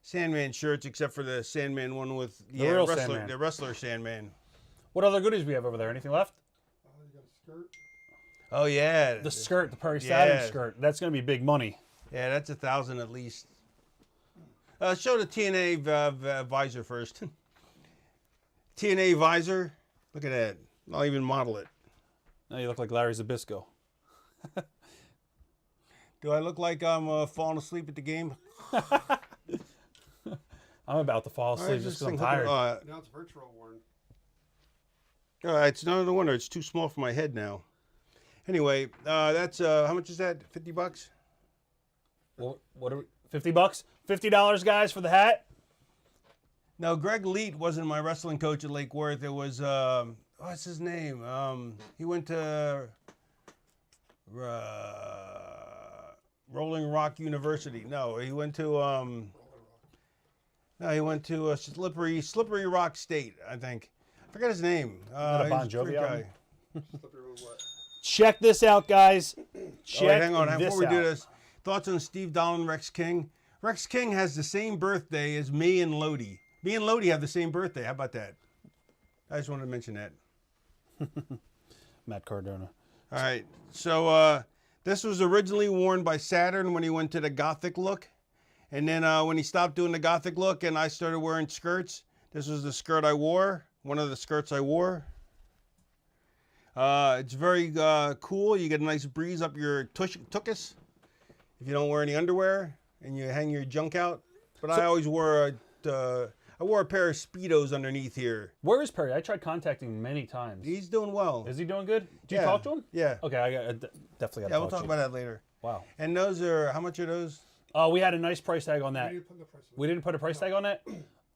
Sandman shirts, except for the Sandman one with real wrestler, Sandman. the wrestler Sandman. What other goodies we have over there? Anything left? You got a skirt. Oh yeah, The skirt, the Perry Saturn Yeah. skirt. That's going to be big money. yeah, that's 1,000 at least. Show the TNA visor first. TNA visor. Look at that. I'll even model it. Now you look like Larry Zabisco. Do I look like I'm falling asleep at the game? I'm about to fall asleep just because I'm tired. Now it's virtual worn. It's no wonder it's too small for my head now. Anyway, that's how much is that? $50? What are we, $50? $50, guys, for the hat? No, Greg Leet wasn't my wrestling coach at Lake Worth. It was what's his name? He went to Rolling Rock University. No, he went to No, he went to Slippery Rock State, I think. I forgot his name. that a Bon he's Jovi great album? Slippery with what? Check this out, guys. Check Oh, wait, hang on. this Before we do out. this, thoughts on Steve Dolan, Rex King? Rex King has the same birthday as me and Lodi. Me and Lodi have the same birthday. How about that? I just wanted to mention that. Matt Cardona. All right. So this was originally worn by Saturn when he went to the Gothic look. And then when he stopped doing the Gothic look and I started wearing skirts, this was the skirt I wore. One of the skirts I wore. It's very cool. You get a nice breeze up your tuchus if you don't wear any underwear and you hang your junk out. But I always wore I wore a pair of Speedos underneath here. Where is Perry? I tried contacting him many times. He's doing well. Is he doing good? Do you Yeah. talk to him? Yeah. Okay, I definitely got to Yeah, we'll talk about that later. Wow. And those are, how much are those? We had a nice price tag on that. You put the price on We didn't put a price tag on that?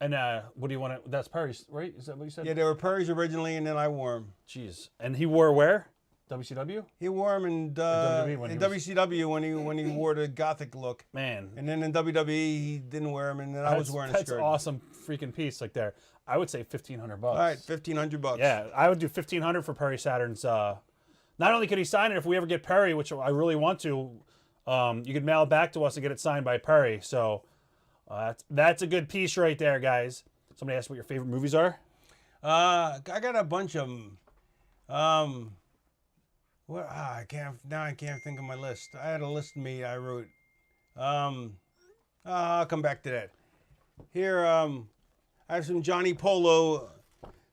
And what do you want to... That's Perry's, right? Is that what you said? Yeah, they were Perry's originally, and then I wore them. Jeez. And he wore where? WCW? He wore them in WWE when he was- WCW when he wore the Gothic look. Man. And then in WWE, he didn't wear them, and then I was wearing a That's skirt. awesome freaking piece like there. I would say $1,500. All right, $1,500. Yeah, I would do $1,500 for Perry Saturn's. Not only could he sign it, if we ever get Perry, which I really want to, you could mail it back to us and get it signed by Perry. So that's a good piece right there, guys. Somebody asked what your favorite movies are. I got a bunch of them. I can't think of my list. I had a list made. I wrote. I'll come back to that. Here, I have some Johnny Polo.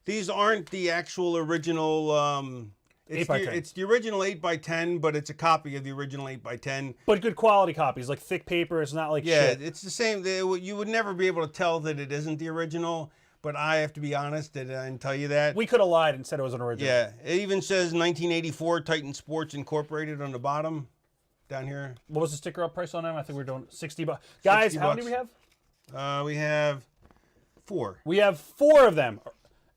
These aren't the actual original. It's 8x10. It's the original 8x10, but it's a copy of the original 8x10. But good quality copies, like thick paper. It's not like Yeah, shit. it's the same. You would never be able to tell that it isn't the original, but I have to be honest and tell you that. We could have lied and said it was an original. Yeah, it even says 1984 Titan Sports Incorporated on the bottom, down here. What was the sticker up price on them? I think we were doing $60. Guys, how many do we have? We have 4. We have 4 of them,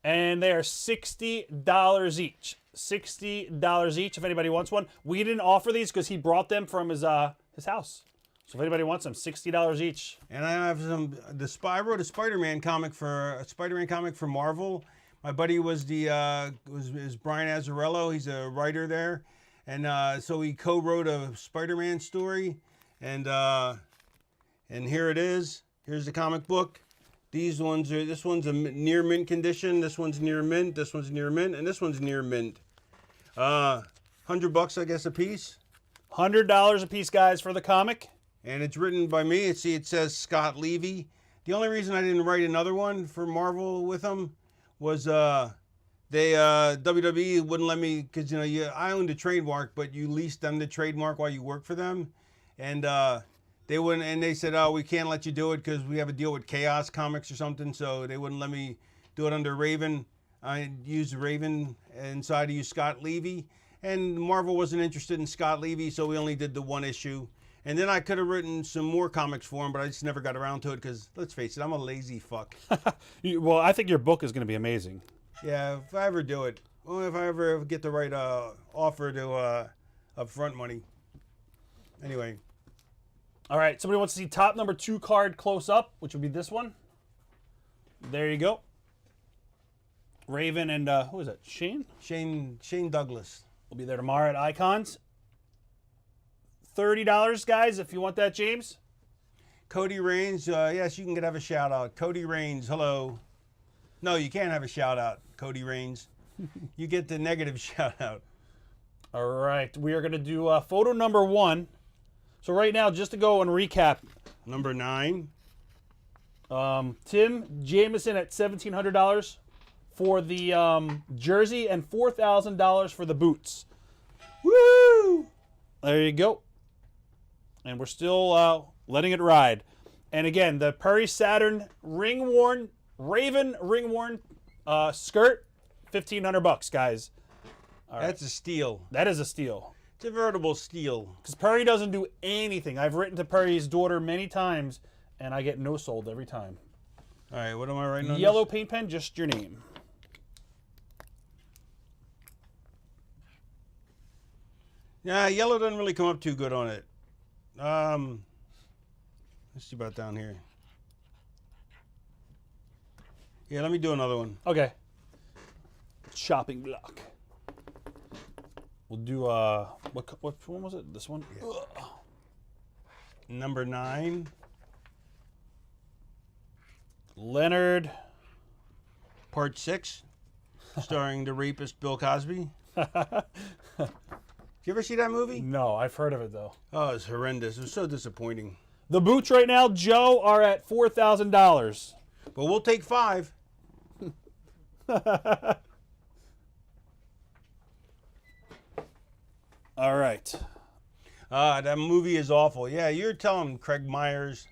and they are $60 each. $60 each if anybody wants one. We didn't offer these because he brought them from his house. So if anybody wants them, $60 each. And I have some. I wrote a Spider-Man comic for Marvel. My buddy was is Brian Azzarello. He's a writer there, and so he co-wrote a Spider-Man story, and here it is. Here's the comic book. This one's a near mint condition. This one's near mint. This one's near mint, and this one's near mint. $100, I guess, a piece. $100 a piece, guys, for the comic. And it's written by me. It says Scott Levy. The only reason I didn't write another one for Marvel with them was WWE wouldn't let me, because I owned a trademark, but you leased them the trademark while you work for them, and they wouldn't. And they said, "Oh, we can't let you do it because we have a deal with Chaos Comics or something." So they wouldn't let me do it under Raven. I used Raven, and so I had to use Scott Levy. And Marvel wasn't interested in Scott Levy, so we only did the one issue. And then I could have written some more comics for him, but I just never got around to it because, let's face it, I'm a lazy fuck. Well, I think your book is going to be amazing. Yeah, if I ever do it. Well, if I ever get the right offer to upfront money. Anyway. All right, somebody wants to see top number 2 card close up, which would be this one. There you go. Raven and, who is that, Shane? Shane Douglas. We'll be there tomorrow at Icons. $30, guys, if you want that, James. Cody Raines, yes, you can have a shout out. Cody Raines, hello. No, you can't have a shout out, Cody Raines. You get the negative shout out. All right, we are going to do photo number 1. So right now, just to go and recap. Number 9. Tim Jameson at $1,700 for the jersey and $4,000 for the boots. Woo! There you go. And we're still letting it ride. And again, the Perry Saturn ring-worn, Raven ring-worn skirt, $1,500, guys. All right. That's a steal. That is a steal. It's a veritable steal. Because Perry doesn't do anything. I've written to Perry's daughter many times, and I get no sold every time. All right, what am I writing on Yellow this? paint pen, just your name. Yeah, yellow doesn't really come up too good on it. Let's see about down here. Yeah, let me do another one. Okay. Shopping block. We'll do what one was it? This one? Yeah. Number 9. Leonard. Part 6. Starring the rapist Bill Cosby. Did you ever see that movie? No, I've heard of it though. Oh, it's horrendous. It was so disappointing. The boots right now, Joe, are at $4,000. But we'll take 5. All right. That movie is awful. Yeah, you're telling Craig Myers.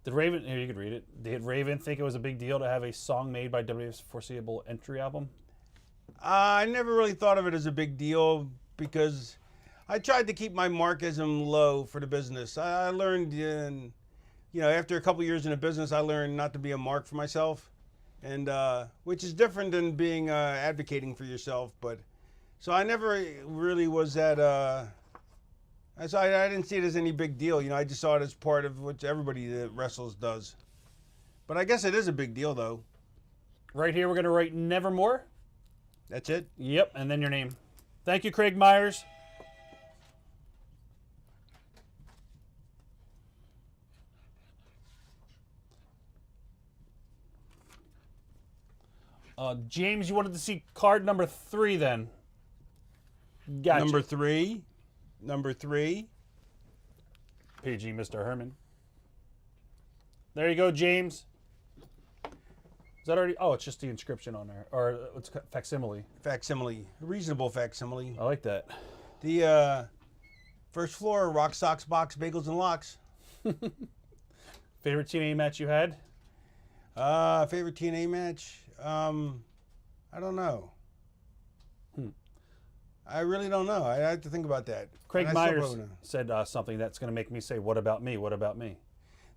Did Raven, here you could read it. Did Raven think it was a big deal to have a song made by WWF's foreseeable entry album? I never really thought of it as a big deal because I tried to keep my markism low for the business. I learned, after a couple years in the business, I learned not to be a mark for myself, and which is different than being advocating for yourself. But so I never really was that. So I didn't see it as any big deal. I just saw it as part of what everybody that wrestles does. But I guess it is a big deal, though. Right here, we're going to write Nevermore. That's it? Yep, and then your name. Thank you, Craig Myers. James, you wanted to see card number 3 then. Gotcha. Number three. PG, Mr. Herman. There you go, James. Is that already? Oh, it's just the inscription on there. Or it's facsimile. Facsimile. Reasonable facsimile. I like that. The first floor, Rock Sox Box, Bagels and Locks. Favorite TNA match you had? Favorite TNA match? I don't know. I really don't know. I have to think about that. Craig And I still Myers probably know. said something that's going to make me say, what about me? What about me?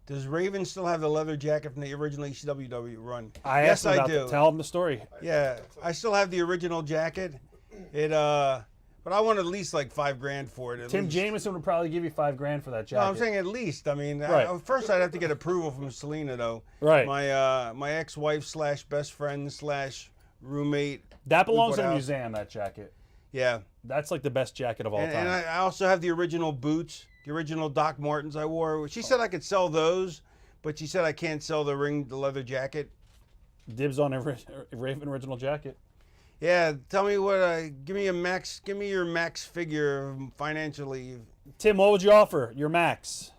Does Raven still have the leather jacket from the original ECW run? I Yes, asked him I about do. that. Tell him the story. Yeah, I still have the original jacket. But I want at least like $5,000 for it. At Tim least. Jameson would probably give you $5,000 for that No, jacket. I'm saying at least. I mean, Right. first I'd have to get approval from Selena, though. Right. My ex-wife / best friend / roommate. That belongs put in a out. museum, that jacket. Yeah. That's like the best jacket of all And time. I also have the original boots, the original Doc Martens I wore. She said I could sell those, but she said I can't sell the leather jacket. Dibs on every Raven original jacket. Yeah, tell me give me your max figure financially. Tim, what would you offer? Your max.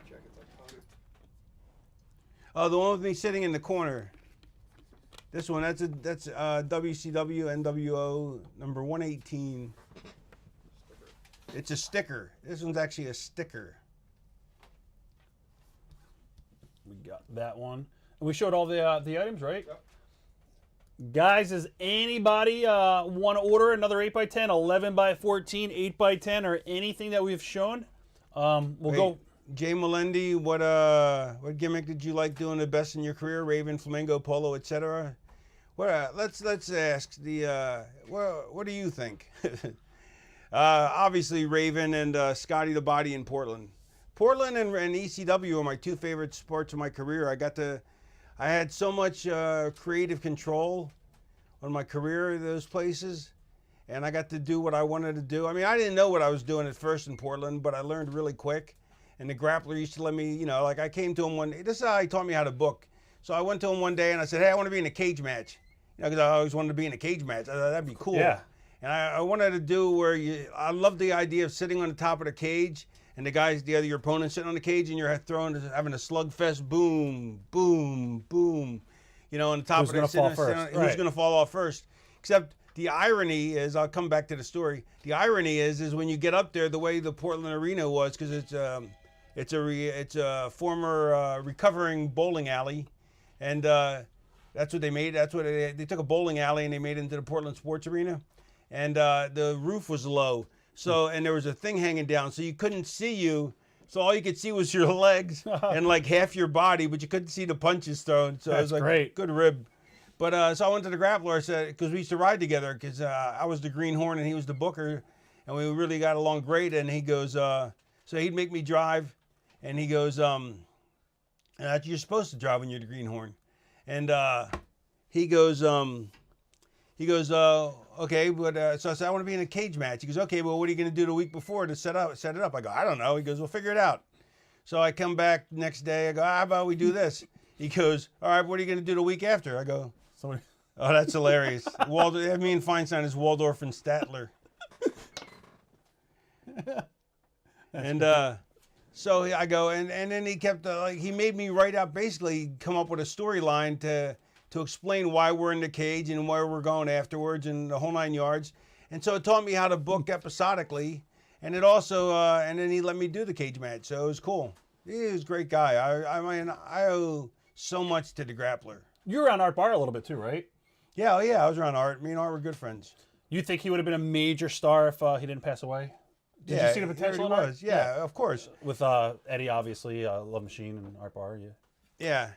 Jacket's like 100. Oh, the one with me sitting in the corner. This one, that's WCW NWO number 118. It's a sticker. This one's actually a sticker. We got that one. And we showed all the items, right? Yep. Guys, does anybody want to order another 8x10, 11x14, 8x10, or anything that we've shown? We'll go. Jay Melendi, what gimmick did you like doing the best in your career? Raven, Flamingo, Polo, etc. Let's ask what do you think? Obviously Raven and Scotty the Body in Portland. Portland and ECW are my 2 favorite sports of my career. I had so much creative control on my career in those places, and I got to do what I wanted to do. I mean, I didn't know what I was doing at first in Portland, but I learned really quick. And the grappler used to let me, like I came to him one day. This is how he taught me how to book. So I went to him one day and I said, hey, I want to be in a cage match. Because I always wanted to be in a cage match. I thought that'd be cool. Yeah. And I wanted to do I love the idea of sitting on the top of the cage and your opponent sitting on the cage and you're having a slugfest, boom, boom, boom, on the top Who's of gonna the fall first? Who's Right. going to fall off first? Except the irony is, I'll come back to the story. The irony is when you get up there, the way the Portland Arena was, because it's a former recovering bowling alley, and that's what they made. That's what they took a bowling alley and they made it into the Portland Sports Arena, and the roof was low. So and there was a thing hanging down, so you couldn't see you. So all you could see was your legs and like half your body, but you couldn't see the punches thrown. So it was That's like great. good rib. But so I went to the grappler. I said, because we used to ride together, because I was the greenhorn and he was the booker, and we really got along great. And he goes, so he'd make me drive, and he goes, You're supposed to drive when you're the greenhorn. And he goes, okay, but so I said, I want to be in a cage match. He goes, okay, well, what are you going to do the week before to set it up? I go, I don't know. He goes, we'll figure it out. So I come back next day. I go, how about we do this? He goes, all right, what are you going to do the week after? I go, Somebody. oh, that's hilarious. Me and Feinstein is Waldorf and Statler. And so I go, and then he kept, he made me write out, basically come up with a storyline to explain why we're in the cage and where we're going afterwards and the whole 9 yards. And so it taught me how to book episodically. And it also, and then he let me do the cage match. So it was cool. He was a great guy. I owe so much to the grappler. You were on Art Bar a little bit too, right? Yeah, I was around Art. Me and Art were good friends. You think he would have been a major star if he didn't pass away? Did you see the potential in Art? Yeah, of course. With Eddie, obviously, Love Machine and Art Bar, yeah.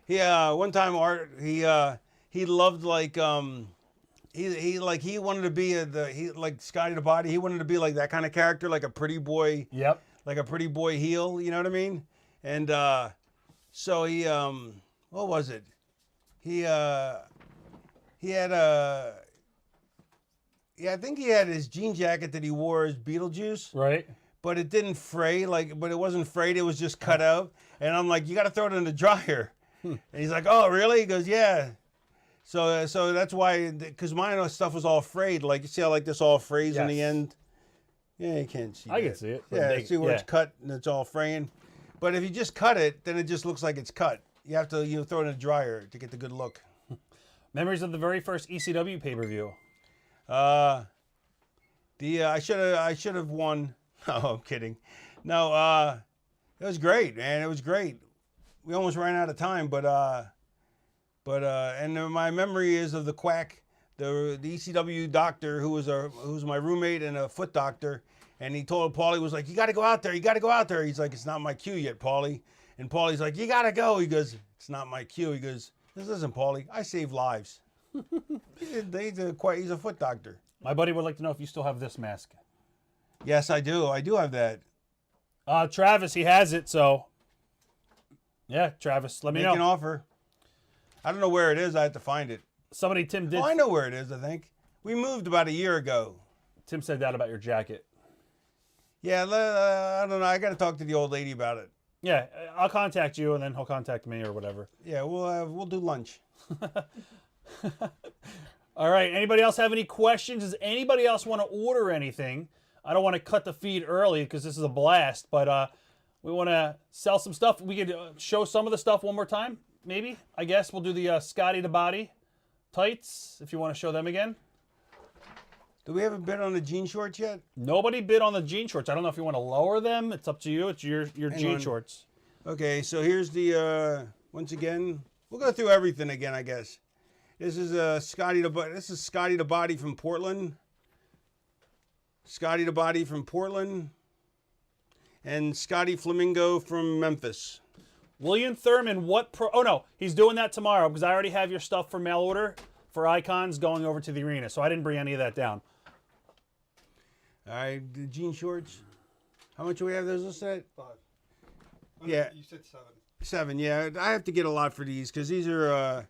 Yeah. One time Art, he loved he wanted to be like Scotty the Body. He wanted to be like that kind of character, like a pretty boy. Yep. Like a pretty boy heel. You know what I mean? And so he what was it? He had a. Yeah, I think he had his jean jacket that he wore as Beetlejuice. Right. But it didn't fray, but it wasn't frayed, it was just cut out. And I'm like, you got to throw it in the dryer. And he's like, oh, really? He goes, yeah. So that's why, because my stuff was all frayed. Like, you see how this all frays in the end? Yeah, you can't see I that. can see it. Yeah, see where it's cut and it's all fraying. But if you just cut it, then it just looks like it's cut. You have to throw it in the dryer to get the good look. Memories of the very first ECW pay-per-view. I should have won. No, I'm kidding. No, it was great, man. It was great. We almost ran out of time, but my memory is of the quack, the ECW doctor who was my roommate and a foot doctor, and he told Paulie, was like, you got to go out there. You got to go out there. He's like, it's not my cue yet, Paulie. And Paulie's like, you got to go. He goes, it's not my cue. He goes, this isn't Paulie. I save lives. He's a foot doctor. My buddy would like to know if you still have this mask. Yes, I do. I do have that. Travis, he has it, so. Yeah, Travis, let me know. Make an offer. I don't know where it is. I have to find it. Tim did. Oh, I know where it is, I think. We moved about a year ago. Tim said that about your jacket. Yeah, I don't know. I got to talk to the old lady about it. Yeah, I'll contact you, and then he'll contact me or whatever. Yeah, we'll do lunch. All right. Anybody else have any questions? Does anybody else want to order anything? I don't want to cut the feed early because this is a blast, but we want to sell some stuff. We could show some of the stuff one more time, maybe. I guess we'll do the Scotty the Body tights if you want to show them again. Do we have a bid on the jean shorts yet? Nobody bid on the jean shorts. I don't know if you want to lower them. It's up to you. It's your jean shorts. Okay, so here's the once again. We'll go through everything again, I guess. This is Scotty the Body from Portland. Scotty the Body from Portland. And Scotty Flamingo from Memphis. William Thurman, oh no, he's doing that tomorrow because I already have your stuff for mail order for Icons going over to the arena, so I didn't bring any of that down. All right, the jean shorts. How much do we have those listed at? 5. Yeah. You said 7. 7, yeah. I have to get a lot for these because these are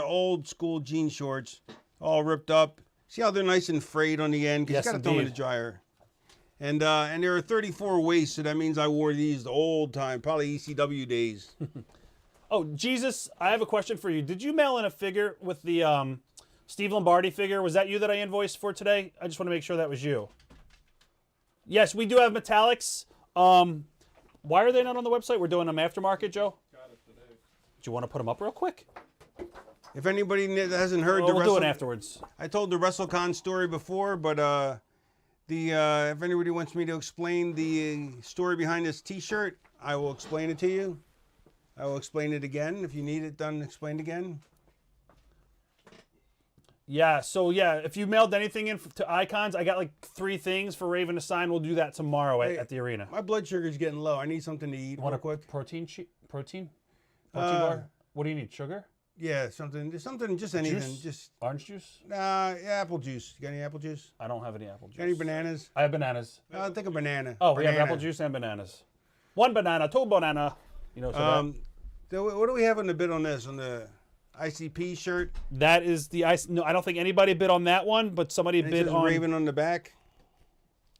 old school jean shorts, all ripped up. See how they're nice and frayed on the end? Because Yes, you got to throw them in the indeed. dryer. And there are 34 waists, so that means I wore these the old time, probably ECW days. Oh, Jesus, I have a question for you. Did you mail in a figure with the Steve Lombardi figure? Was that you that I invoiced for today? I just want to make sure that was you. Yes, we do have metallics. Why are they not on the website? We're doing them aftermarket, Joe. Got it today. Do you want to put them up real quick? If anybody hasn't heard Oh, the we'll do it afterwards. I told the WrestleCon story before, but if anybody wants me to explain the story behind this T-shirt, I will explain it to you. I will explain it again if you need it done. Explained again. Yeah, so yeah, if you mailed anything in to Icons, I got like 3 things for Raven to sign. We'll do that tomorrow at the arena. My blood sugar's getting low. I need something to eat real quick. Protein bar? What do you need? Sugar? Yeah, something, just anything. Juice? Just Orange juice? yeah, apple juice. You got any apple juice? I don't have any apple juice. Got any bananas? I have bananas. I'll take a banana. Oh, we have Banana. apple juice and bananas. 1 banana, 2 banana. You know, so So what do we have on the bid on this? On the ICP shirt? that is the ice. No, I don't think anybody bid on that one, but somebody And it bid says on Raven on the back.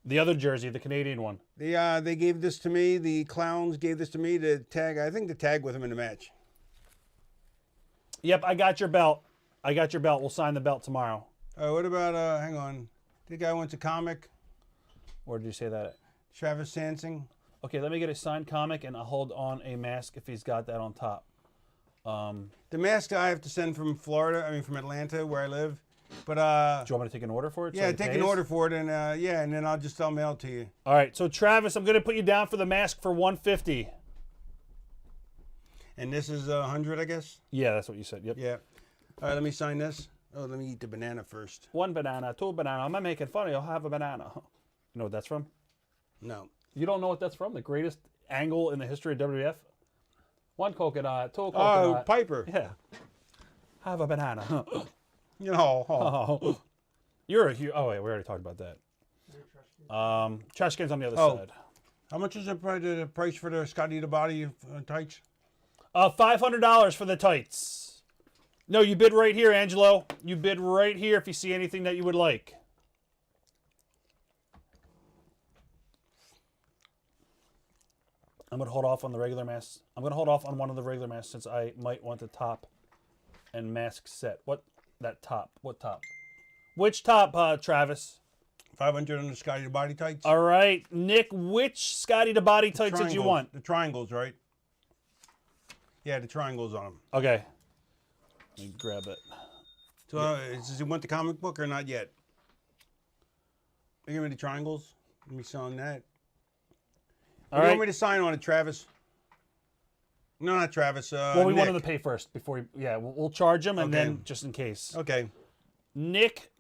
the other jersey, the Canadian one. They gave this to me. The Clowns gave this to me to tag. I think to tag with him in the match. Yep, I got your belt. I got your belt. We'll sign the belt tomorrow. What about, hang on. The guy wants a comic. Where did you say that at? Travis Sansing. Okay, let me get a signed comic, and I'll hold on a mask if he's got that on top. The mask I have to send from Florida, I mean from Atlanta, where I live. But, Do you want me to take an order for it? yeah, so he take an pays? order for it, and and then I'll mail it to you. All right, so Travis, I'm going to put you down for the mask for $150. And this is 100, I guess? Yeah, that's what you said. Yep. Yeah. All right, let me sign this. Oh, let me eat the banana first. 1 banana, 2 banana. Am I making fun of you? I'll have a banana. You know what that's from? No. You don't know what that's from? The greatest angle in the history of WWF? 1 coconut, 2 Oh, coconut. Piper. Yeah. Have a banana. You know. Oh. You're a huge... Oh, wait, we already talked about that. Trash can's on the other side. How much is the price for the Scotty the Body tights? $500 for the tights. No, you bid right here, Angelo. You bid right here if you see anything that you would like. I'm going to hold off on the regular mask. I'm going to hold off on one of the regular masks since I might want the top and mask set. What? That top. What top? Which top, Travis? 500 on the Scotty the Body tights? All right. Nick, which Scotty the Body tights did you Triangles. want? The triangles, right? Yeah, the triangles on them. Okay. Let me grab it. So, does he want the comic book or not yet? Give me the triangles. Let me sign that. All What do you right. want me to sign on it, Travis? No, not Travis. Well, we want him Nick. to pay first before we, yeah, we'll charge him and Okay. then just in case. Okay. Nick,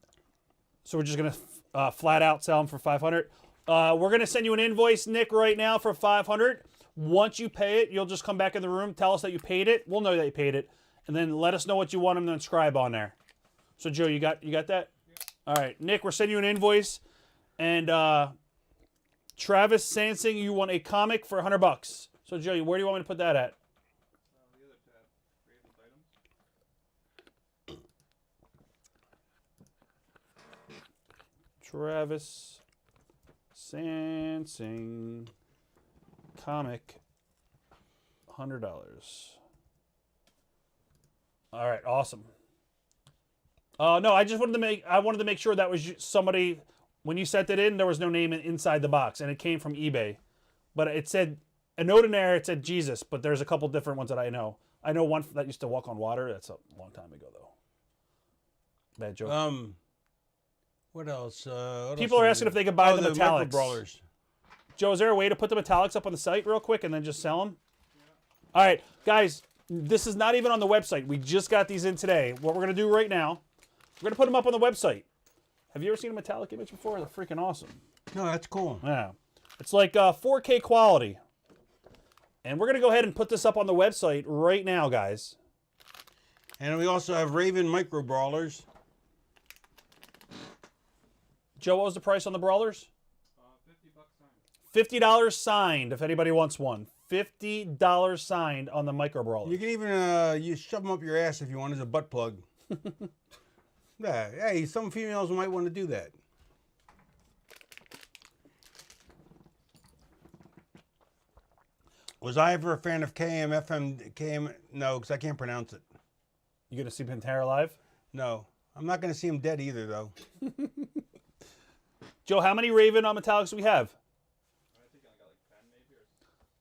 so we're just going to flat out sell him for $500. We're going to send you an invoice, Nick, right now for $500. Once you pay it, you'll just come back in the room, tell us that you paid it. We'll know that you paid it. And then let us know what you want him to inscribe on there. So, Joe, you got that? Yeah. All right. Nick, we're sending you an invoice. And Travis Sansing, you want a comic for $100. So, Joe, where do you want me to put that at? The other tab, Raven's items. Travis Sansing comic, $100. All right, awesome. No, I just wanted to make sure that was somebody. When you sent it in, there was no name inside the box, and it came from eBay. But it said a note in there. It said Jesus, but there's a couple different ones that I know. I know one that used to walk on water. That's a long time ago, though. Bad joke. What else? People are asking if they could buy the Micro metallics. Brawlers. Joe, is there a way to put the metallics up on the site real quick and then just sell them? All right, guys, this is not even on the website. We just got these in today. What we're going to do right now, we're going to put them up on the website. Have you ever seen a metallic image before? They're freaking awesome. No, that's cool. Yeah. It's like 4K quality. And we're going to go ahead and put this up on the website right now, guys. And we also have Raven Micro Brawlers. Joe, what was the price on the Brawlers? $50 signed. $50 signed, if anybody wants one. $50 signed on the Micro Brawlers. You can even you shove them up your ass if you want as a butt plug. Yeah, hey, some females might want to do that. Was I ever a fan of KM? No, because I can't pronounce it. You going to see Pantera live? No, I'm not going to see him dead either, though. Joe, how many Raven metallics do we have? I think I got like 10 maybe. Or...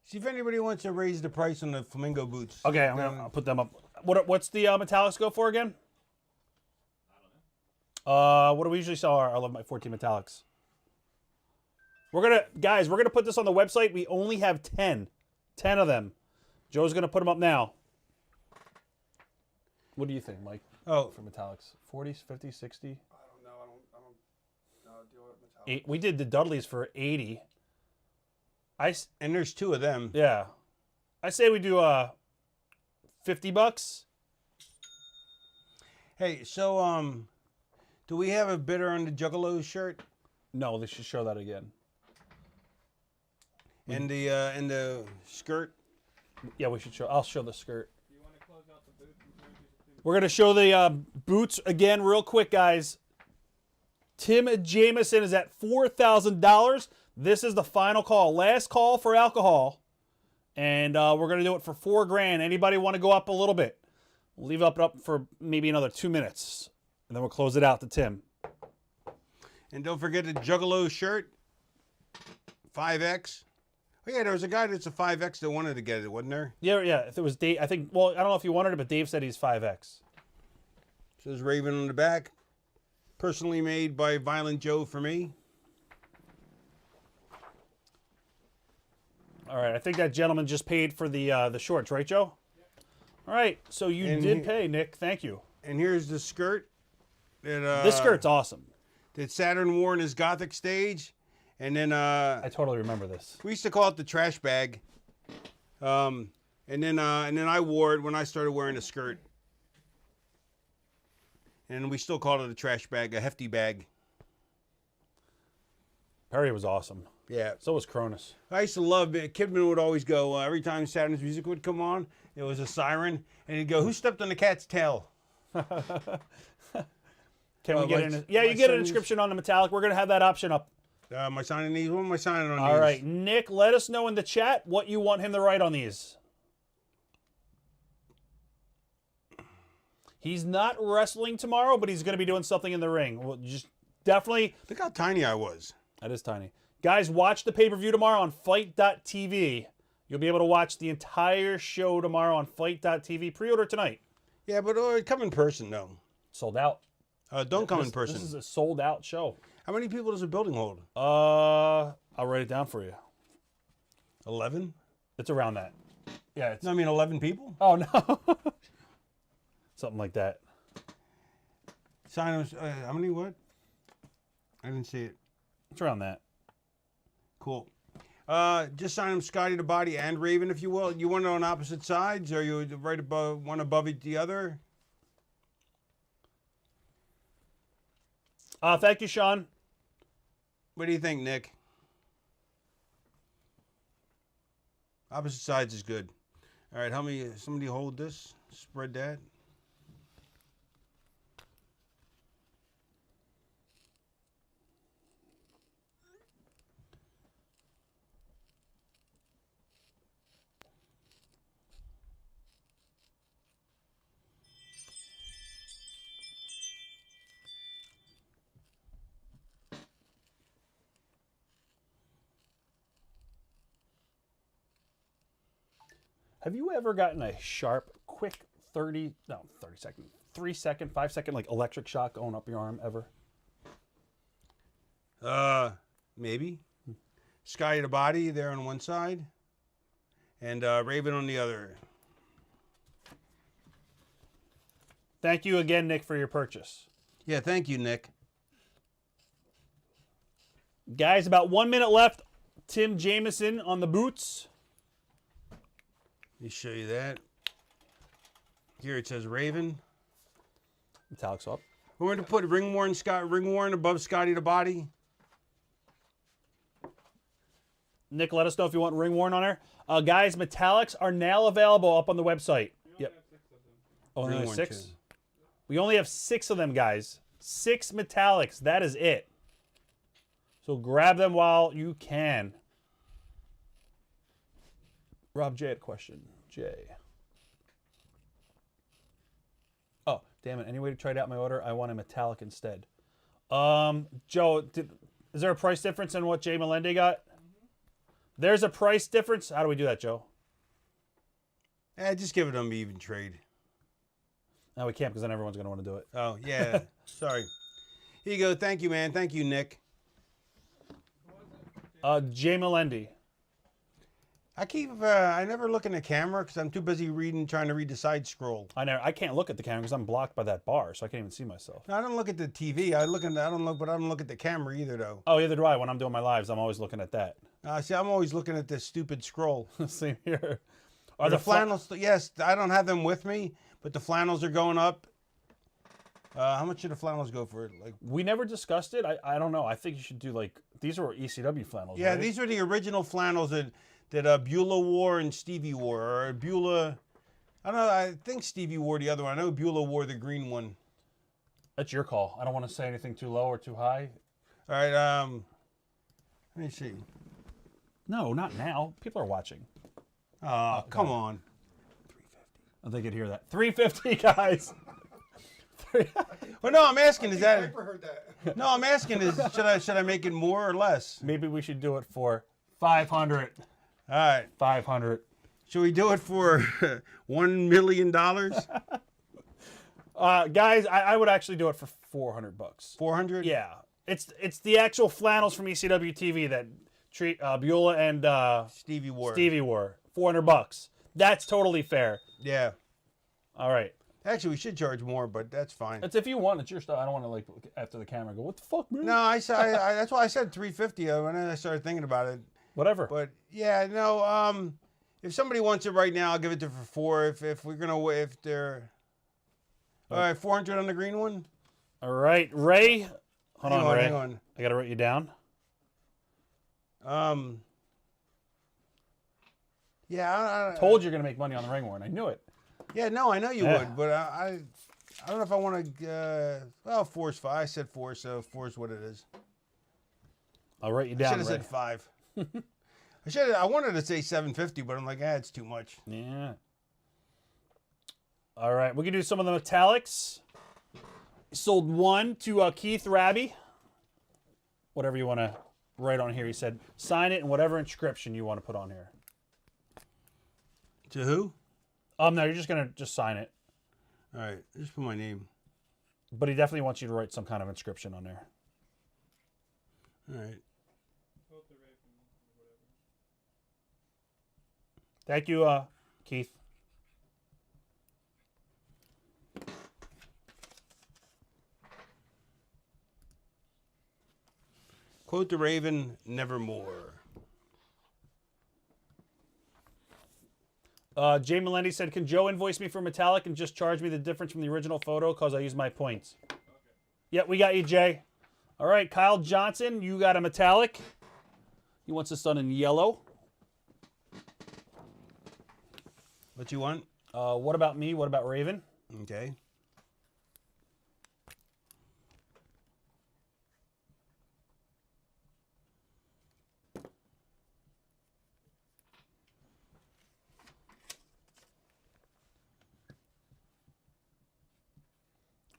See if anybody wants to raise the price on the flamingo boots. Okay, I'll put them up. What's the metallics go for again? I don't know. What do we usually sell our 11 by 14 metallics? We're gonna put this on the website. We only have 10 of them. Joe's gonna put them up now. What do you think, Mike? Oh, For metallics, 40s, 50s, 60. I don't know. I don't deal with metallic. We did the Dudleys for 80. and there's two of them. Yeah, I say we do $50. Hey, so do we have a bidder on the Juggalo shirt No, they should show that again. and the skirt? Yeah, we should show. I'll show the skirt. Do you want to close out the boots and turn these to We're gonna show the boots again, real quick, guys. Tim Jameson is at $4,000. This is the final call, last call for alcohol, and we're gonna do it for $4,000. Anybody want to go up a little bit? We'll leave it up for maybe another 2 minutes, and then we'll close it out to Tim. And don't forget the Juggalo shirt, 5X. Oh yeah, there was a guy that's a 5X that wanted to get it, wasn't there? Yeah. If it was Dave, I think. Well, I don't know if he wanted it, but Dave said he's 5X. Says Raven on the back. Personally made by Violent Joe for me. All right, I think that gentleman just paid for the shorts, right, Joe? All right, so you And did pay, Nick. Thank you. And here's the skirt that This skirt's awesome. that Saturn wore in his Gothic stage. And then I totally remember this. we used to call it the trash bag. And then I wore it when I started wearing a skirt. And we still called it a trash bag, a hefty bag. Perry was awesome. Yeah. So was Cronus. I used to love it. Kidman would always go, every time Saturn's music would come on, it was a siren. And he'd go, who stepped on the cat's tail? Can we get my- an? Yeah, my you get an son's- inscription on the metallic. We're gonna have that option up. Am I signing these? What am I signing on these? All right, Nick, let us know in the chat what you want him to write on these. He's not wrestling tomorrow, but he's going to be doing something in the ring. Well, just definitely. Look how tiny I was. That is tiny. Guys, watch the pay-per-view tomorrow on Fight.tv. You'll be able to watch the entire show tomorrow on Fight.tv. Pre-order tonight. Yeah, but come in person, though. Sold out. Don't come in person. This is a sold-out show. How many people does a building hold? I'll write it down for you. 11? It's around that. Yeah. It's, No, I mean 11 people? oh, no. Something like that. Sign them. How many what? I didn't see it. It's around that. Cool. Just sign them Scotty the Body and Raven, if you will. You want it on opposite sides? Or you right above one above the other? Thank you, Sean. What do you think, Nick? Opposite sides is good. All right, help me. Somebody hold this. Spread that. Have you ever gotten a sharp, quick 3 second, 5 second, like electric shock going up your arm ever? Maybe. Scotty the Body there on one side, and Raven on the other. Thank you again, Nick, for your purchase. Yeah, thank you, Nick. Guys, about 1 minute left. Tim Jameson on the boots. Let me show you that. Here it says Raven. Metallic's up. We're going to put ring worn above Scotty the Body. Nick, let us know if you want ring worn on there. Guys, metallics are now available up on the website. Yep. Oh, Ring only worn, 6? too. We only have 6 of them, guys. 6 metallics. That is it. So grab them while you can. Rob J had a question. Jay. Oh, damn it. Any way to try it out my order? I want a metallic instead. Joe, is there a price difference in what Jay Melende got? There's a price difference. How do we do that, Joe? Just give it an even trade. No, we can't because then everyone's going to want to do it. Oh, yeah. Sorry. Here you go. Thank you, man. Thank you, Nick. Jay Melende. I never look in the camera because I'm too busy trying to read the side scroll. I can't look at the camera because I'm blocked by that bar, so I can't even see myself. No, I don't look at the TV. I don't look at the camera either, though. Oh, either do I. When I'm doing my lives, I'm always looking at that. See, I'm always looking at this stupid scroll. Same here. Are the flannels? Yes, I don't have them with me, but the flannels are going up. How much should the flannels go for? Like, we never discussed it. I don't know. I think you should do these are ECW flannels. yeah, right? these are the original flannels that that Beulah wore and Stevie wore, or Beulah. I don't know. I think Stevie wore the other one. I know Beulah wore the green one. That's your call. I don't want to say anything too low or too high. All right. Let me see. No, not now. People are watching. Oh, come on. I think you'd hear that. 350, guys. Well, no, I'm asking. Is that? Piper heard that. No, I'm asking. Is should I make it more or less? Maybe we should do it for 500. All right. 500. Should we do it for $1 million? Guys, I would actually do it for 400 bucks. 400? Yeah. It's the actual flannels from ECW TV that Beulah and Stevie wore. Stevie wore. 400 bucks. That's totally fair. Yeah. All right. Actually, we should charge more, but that's fine. It's if you want. It's your stuff. I don't want to like after the camera go, what the fuck, man? No, I that's why I said 350 when I started thinking about it. Whatever. But yeah, no. If somebody wants it right now, I'll give it to for 4. If we're gonna if they're all right, 400 on the green one. All right, Ray. Hold on, Ray. Hang on. I gotta write you down. Yeah, I Told you're gonna make money on the ring war, and I knew it. Yeah, no, I know you Yeah. would, but I don't know if I want to. Well, 4's 5. I said 4, so 4 is what it is. I'll write you I down. should have Ray. said 5. I wanted to say 750, but I'm like, it's too much. Yeah. All right, we can do some of the metallics. Sold one to Keith Rabby. Whatever you want to write on here. He said, sign it in whatever inscription you want to put on here. To who? No, you're just going to sign it. All right, just put my name. But he definitely wants you to write some kind of inscription on there. All right. Thank you, Keith. Quote the Raven, nevermore. Jay Melendi said, can Joe invoice me for metallic and just charge me the difference from the original photo because I use my points? Okay. Yeah, we got you, Jay. All right, Kyle Johnson, you got a metallic. He wants this done in yellow. What you want? What about me? What about Raven? Okay.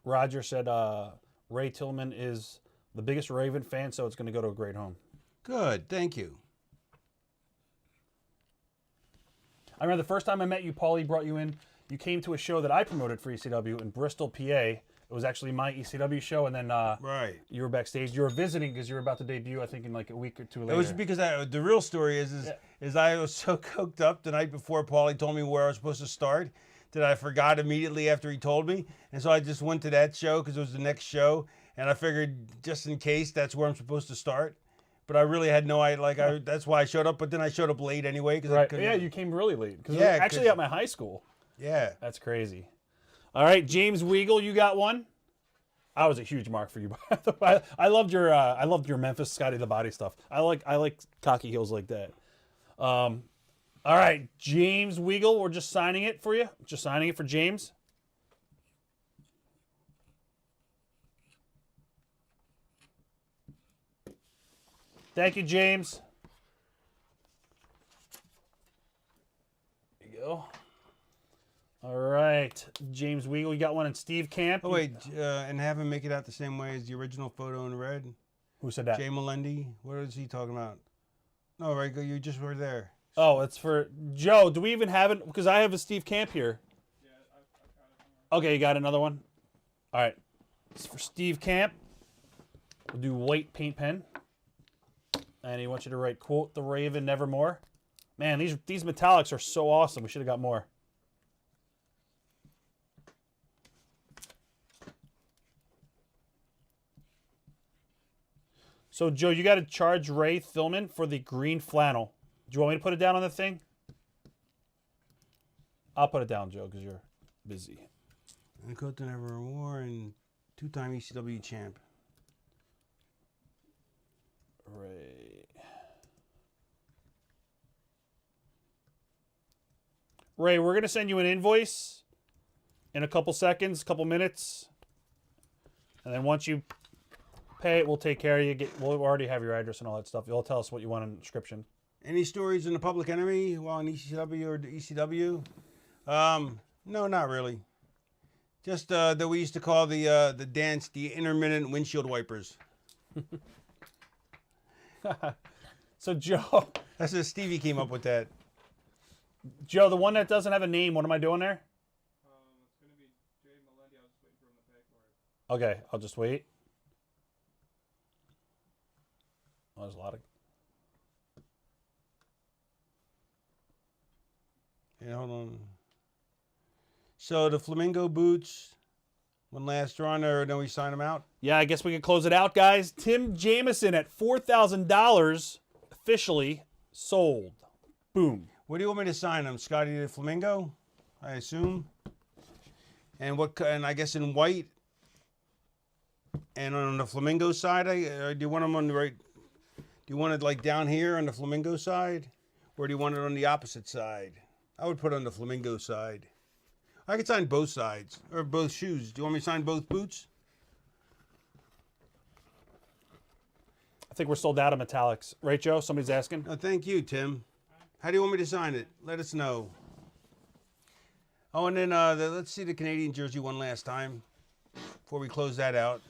Roger said Ray Tillman is the biggest Raven fan, so it's going to go to a great home. Good, thank you. I remember the first time I met you, Paulie brought you in. You came to a show that I promoted for ECW in Bristol, PA. It was actually my ECW show, and then Right. you were backstage. You were visiting because you were about to debut, I think, in like a week or two later. It was because the real story is I was so cooked up the night before Paulie told me where I was supposed to start that I forgot immediately after he told me. And so I just went to that show because it was the next show. And I figured just in case that's where I'm supposed to start. But I really had no idea. That's why I showed up. But then I showed up late anyway. Cause right. Yeah, you came really late. Because it was actually at my high school. Yeah. That's crazy. All right, James Weagle, you got one? I was a huge mark for you. I loved your Memphis Scotty the Body stuff. I like cocky heels like that. All right, James Weagle, we're just signing it for you. Just signing it for James. Thank you, James. There you go. All right, James Weagle, you got one in Steve Camp. Oh, wait, and have him make it out the same way as the original photo in red? Who said that? Jay Melendi? What is he talking about? No, right, you just were there. Oh, it's for Joe. Do we even have it? Because I have a Steve Camp here. Yeah, I've got it. Okay, you got another one? All right. It's for Steve Camp. We'll do white paint pen. And he wants you to write, quote the Raven, nevermore. Man, these metallics are so awesome. We should have got more. So, Joe, you got to charge Ray Tillman for the green flannel. Do you want me to put it down on the thing? I'll put it down, Joe, because you're busy. And quote the nevermore and two-time ECW champ. Ray. Ray, we're going to send you an invoice in a couple seconds, couple minutes. And then once you pay it, we'll take care of you. We'll already have your address and all that stuff. You'll tell us what you want in the description. Any stories in the Public Enemy while in ECW or ECW? No, not really. Just that we used to call the dance the intermittent windshield wipers. So, Joe. That's what Stevie came up with that. Joe, the one that doesn't have a name, what am I doing there? It's going to be Jay Melendi. I was just waiting for him to pay for it. Okay, I'll just wait. Oh, there's a lot of... Yeah, hold on. So the Flamingo boots, one last run, or then we sign them out? Yeah, I guess we can close it out, guys. Tim Jamison at $4,000 officially sold. Boom. What do you want me to sign them? Scotty the Flamingo, I assume. And what? And I guess in white. And on the Flamingo side, do you want them on the right? Do you want it like down here on the Flamingo side, or do you want it on the opposite side? I would put it on the Flamingo side. I could sign both sides or both shoes. Do you want me to sign both boots? I think we're sold out of metallics. Right, Joe? Somebody's asking. No, thank you, Tim. How do you want me to sign it? Let us know. Oh, and then let's see the Canadian jersey one last time before we close that out.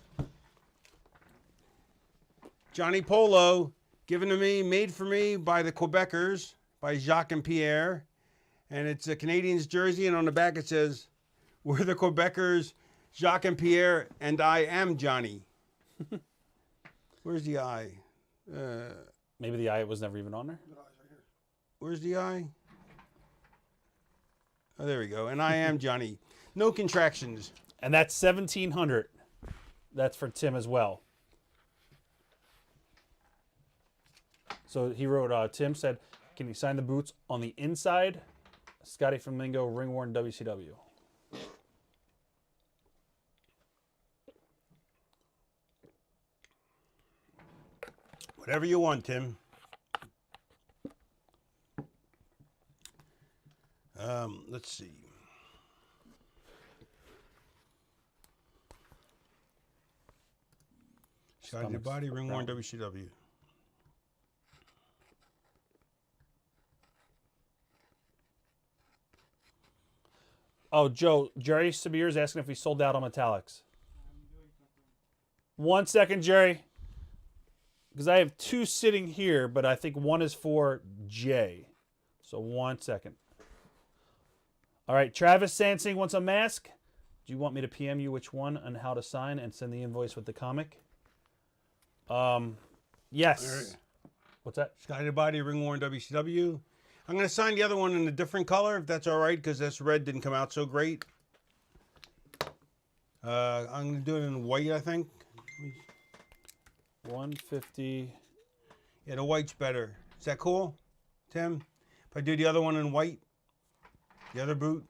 Johnny Polo, given to me, made for me by the Quebecers, by Jacques and Pierre. And it's a Canadian's jersey, and on the back it says, "We're the Quebecers, Jacques and Pierre, and I am Johnny." Where's the I? Maybe the I was never even on there. Where's the I? Oh, there we go. And I am Johnny. No contractions. And that's $1,700. That's for Tim as well. So he wrote, Tim said, can you sign the boots on the inside? Scotty Flamingo, ring worn WCW. Whatever you want, Tim. Let's see. Scotty the Body, ring worn WCW. Oh, Joe, Jerry Sabir is asking if we sold out on metallics. 1 second, Jerry. Because I have two sitting here, but I think one is for Jay. So 1 second. All right, Travis Sansing wants a mask. Do you want me to PM you which one and how to sign and send the invoice with the comic? Yes. Right. What's that? Scotty the Body, ring worn WCW. I'm going to sign the other one in a different color, if that's all right, because this red didn't come out so great. I'm going to do it in white, I think. 150. Yeah, the white's better. Is that cool, Tim? If I do the other one in white, the other boot.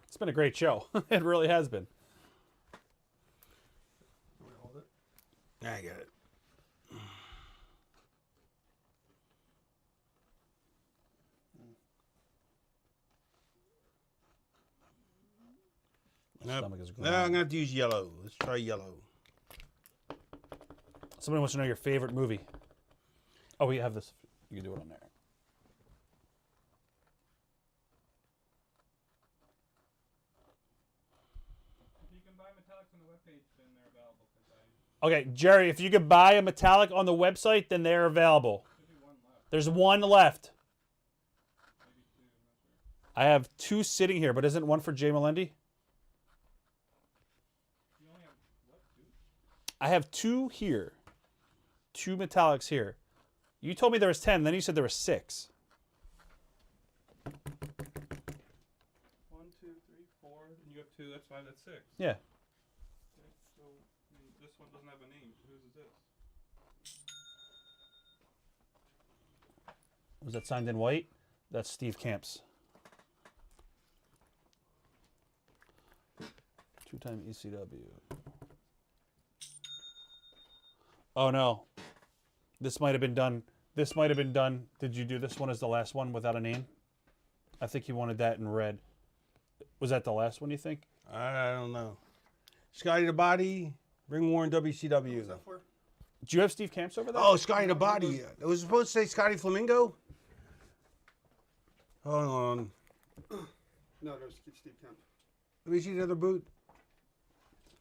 It's been a great show. It really has been. Hold it. I got it. Nope. Stomach is No, I'm growling. going to have to use yellow. Let's try yellow. Somebody wants to know your favorite movie. Oh, we have this. You can do it on there. If you can buy metallics on the webpage, then they're available. Okay, Jerry, if you could buy a metallic on the website, then they're available. Should be one left. There's one left. Maybe two. I'm not sure. I have two sitting here, but isn't one for Jay Melendi? You only have what? Two? I have two here. Two metallics here. You told me there was 10, then you said there was 6. 1, 2, 3, 4. And you have 2. That's 5. That's 6. Yeah. Okay. So this one doesn't have a name. Whose is this? Was that signed in white? That's Steve Camp's. Two-time ECW. Oh, no. This might have been done. This might have been done. Did you do this one as the last one without a name? I think you wanted that in red. Was that the last one, you think? I don't know. Scotty the Body, ring worn WCW. What's that for? Do you have Steve Camps over there? Oh, Scotty the Body. It was supposed to say Scotty Flamingo? Hold on. No, Steve Kemp. Let me see the other boot.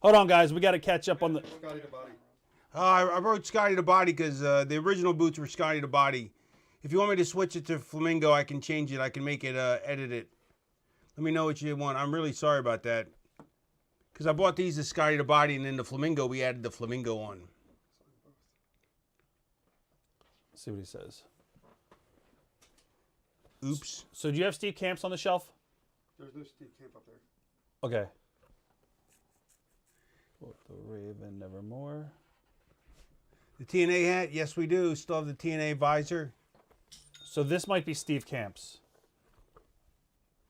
Hold on, guys. We got to catch up on the... Scotty the Body. I wrote Scotty the Body because the original boots were Scotty the Body. If you want me to switch it to Flamingo, I can change it. I can make it, edit it. Let me know what you want. I'm really sorry about that. Because I bought these as Scotty the Body, and then the Flamingo, we added the Flamingo on. Let's see what he says. Oops. So do you have Steve Camps on the shelf? There's no Steve Kemp up there. Okay. Quote the Raven Nevermore. The TNA hat? Yes, we do. Still have the TNA visor. So this might be Steve Camps.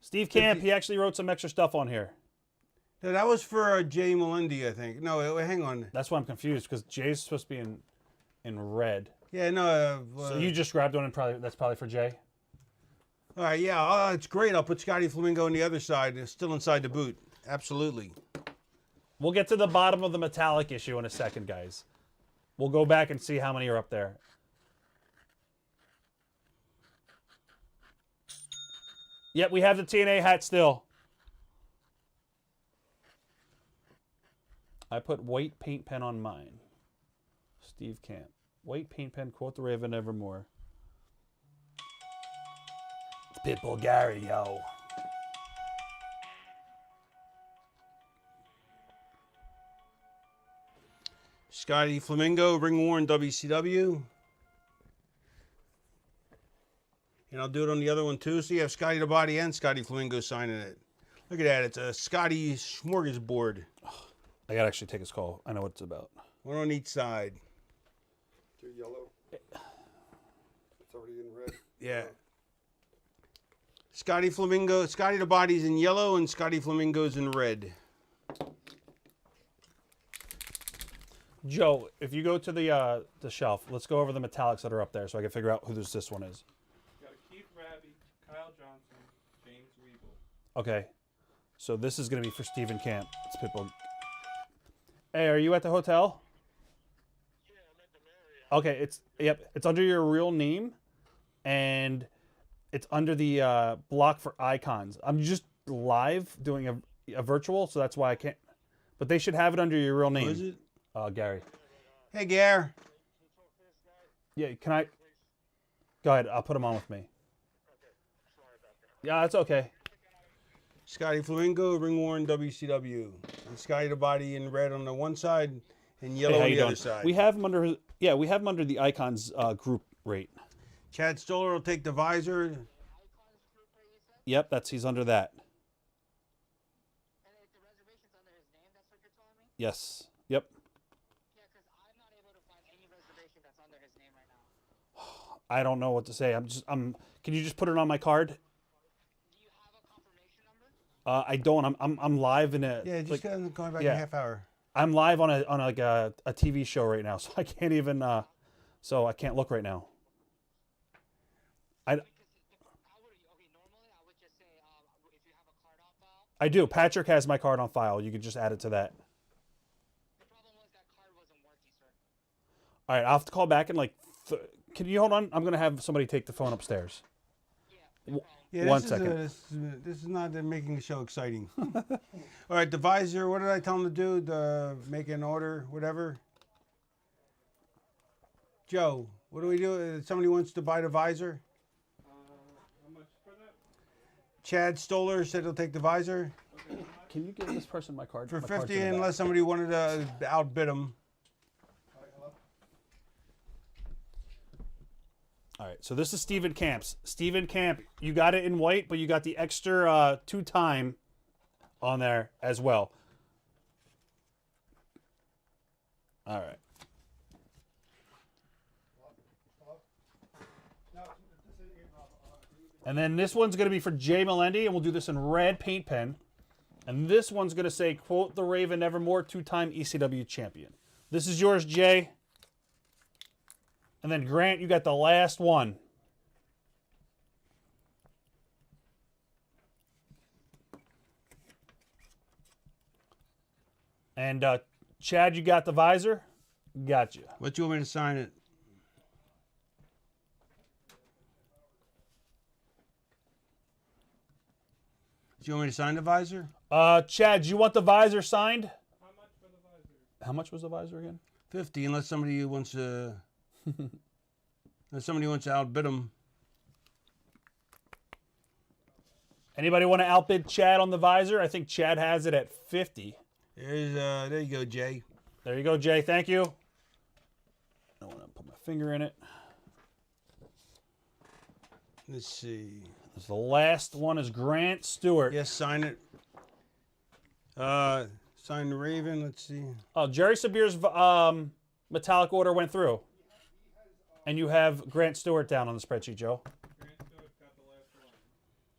Steve Camp, he actually wrote some extra stuff on here. No, that was for Jay Melendi, I think. No, hang on. That's why I'm confused, because Jay's supposed to be in red. Yeah, no. So you just grabbed one, and that's probably for Jay? All right, yeah. Oh, it's great. I'll put Scotty Flamingo on the other side. It's still inside the boot. Absolutely. We'll get to the bottom of the metallic issue in a second, guys. We'll go back and see how many are up there. Yep, we have the TNA hat still. I put white paint pen on mine. Steve Camp. White paint pen, quote the Raven Evermore. It's Pitbull Gary, yo. Scotty Flamingo, ring worn WCW. And I'll do it on the other one too. So you have Scotty the Body and Scotty Flamingo signing it. Look at that. It's a Scotty smorgasbord. I gotta actually take his call. I know what it's about. One on each side. Do yellow. It's already in red. Yeah. Scotty Flamingo. Scotty the Body's in yellow and Scotty Flamingo's in red. Joe, if you go to the shelf, let's go over the metallics that are up there so I can figure out who this one is. Got a Keith Raby, Kyle Johnson, James Weeble. Okay. So this is going to be for Stephen Camp. It's Pitbull. Hey, are you at the hotel? Yeah, I'm at the Marriott. Okay, it's under your real name, and it's under the block for icons. I'm just live doing a virtual, so that's why I can't. But they should have it under your real name. Who is it? Gary. Hey, Gare. Yeah, can I? Go ahead. I'll put him on with me. Yeah, that's okay. Scotty Flamingo, ring worn WCW. And Scotty the Body in red on the one side and yellow Hey, how on you the other doing? side. We have him under. Yeah, we have him under the icons group rate. Chad Stoller will take the visor. Yep, he's under that. And the reservation's under his name, that's what you're telling me? Yes. Yep. Yeah, because I'm not able to find any reservation that's under his name right now. I don't know what to say. Can you just put it on my card? Do you have a confirmation number? I don't. I'm live in a. Yeah, just going back yeah. a half hour. I'm live on a TV show right now, so I can't even. So I can't look right now. Because normally I would just say if you have a card on file. I do. Patrick has my card on file. You could just add it to that. The problem was that card wasn't working, sir. All right, I'll have to call back and can you hold on? I'm gonna have somebody take the phone upstairs. Yeah. Yeah, One this second. This is not making the show exciting. All right, the visor. What did I tell him to do? Make an order, whatever. Joe, what do we do? Somebody wants to buy the visor. How much for that? Chad Stoller said he'll take the visor Can you give this person my card? for My card's 50, in the back. unless somebody wanted to outbid him. All right, so this is Stephen Camps. Stephen Camp, you got it in white, but you got the extra 2-time on there as well. All right. And then this one's going to be for Jay Melendi, and we'll do this in red paint pen. And this one's going to say, quote, the Raven Nevermore, 2-time ECW champion. This is yours, Jay. And then Grant, you got the last one. And Chad, you got the visor? Got you. What you want me to sign it? Do you want me to sign the visor? Chad, do you want the visor signed? How much for the visor? How much was the visor again? 50, unless somebody wants to. Unless somebody wants to outbid them. Anybody want to outbid Chad on the visor? I think Chad has it at 50. There you go, Jay. There you go, Jay. Thank you. I don't want to put my finger in it. Let's see. The last one is Grant Stewart. Yes, sign it. Sign the Raven. Let's see. Oh, Jerry Sabir's metallic order went through. And you have Grant Stewart down on the spreadsheet, Joe. Grant Stewart got the last one.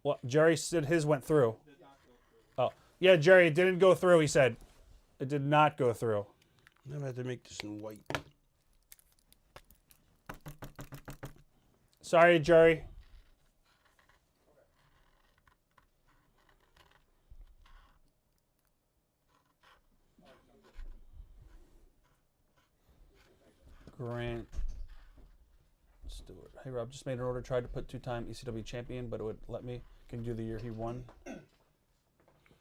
Well, Jerry said his went through. Did not go through. Oh, yeah, Jerry, it didn't go through, he said. It did not go through. I'm gonna have to make this in white. Sorry, Jerry. Grant Stewart. Hey, Rob, just made an order. Tried to put two-time ECW champion, but it would let me. Can you do the year he won?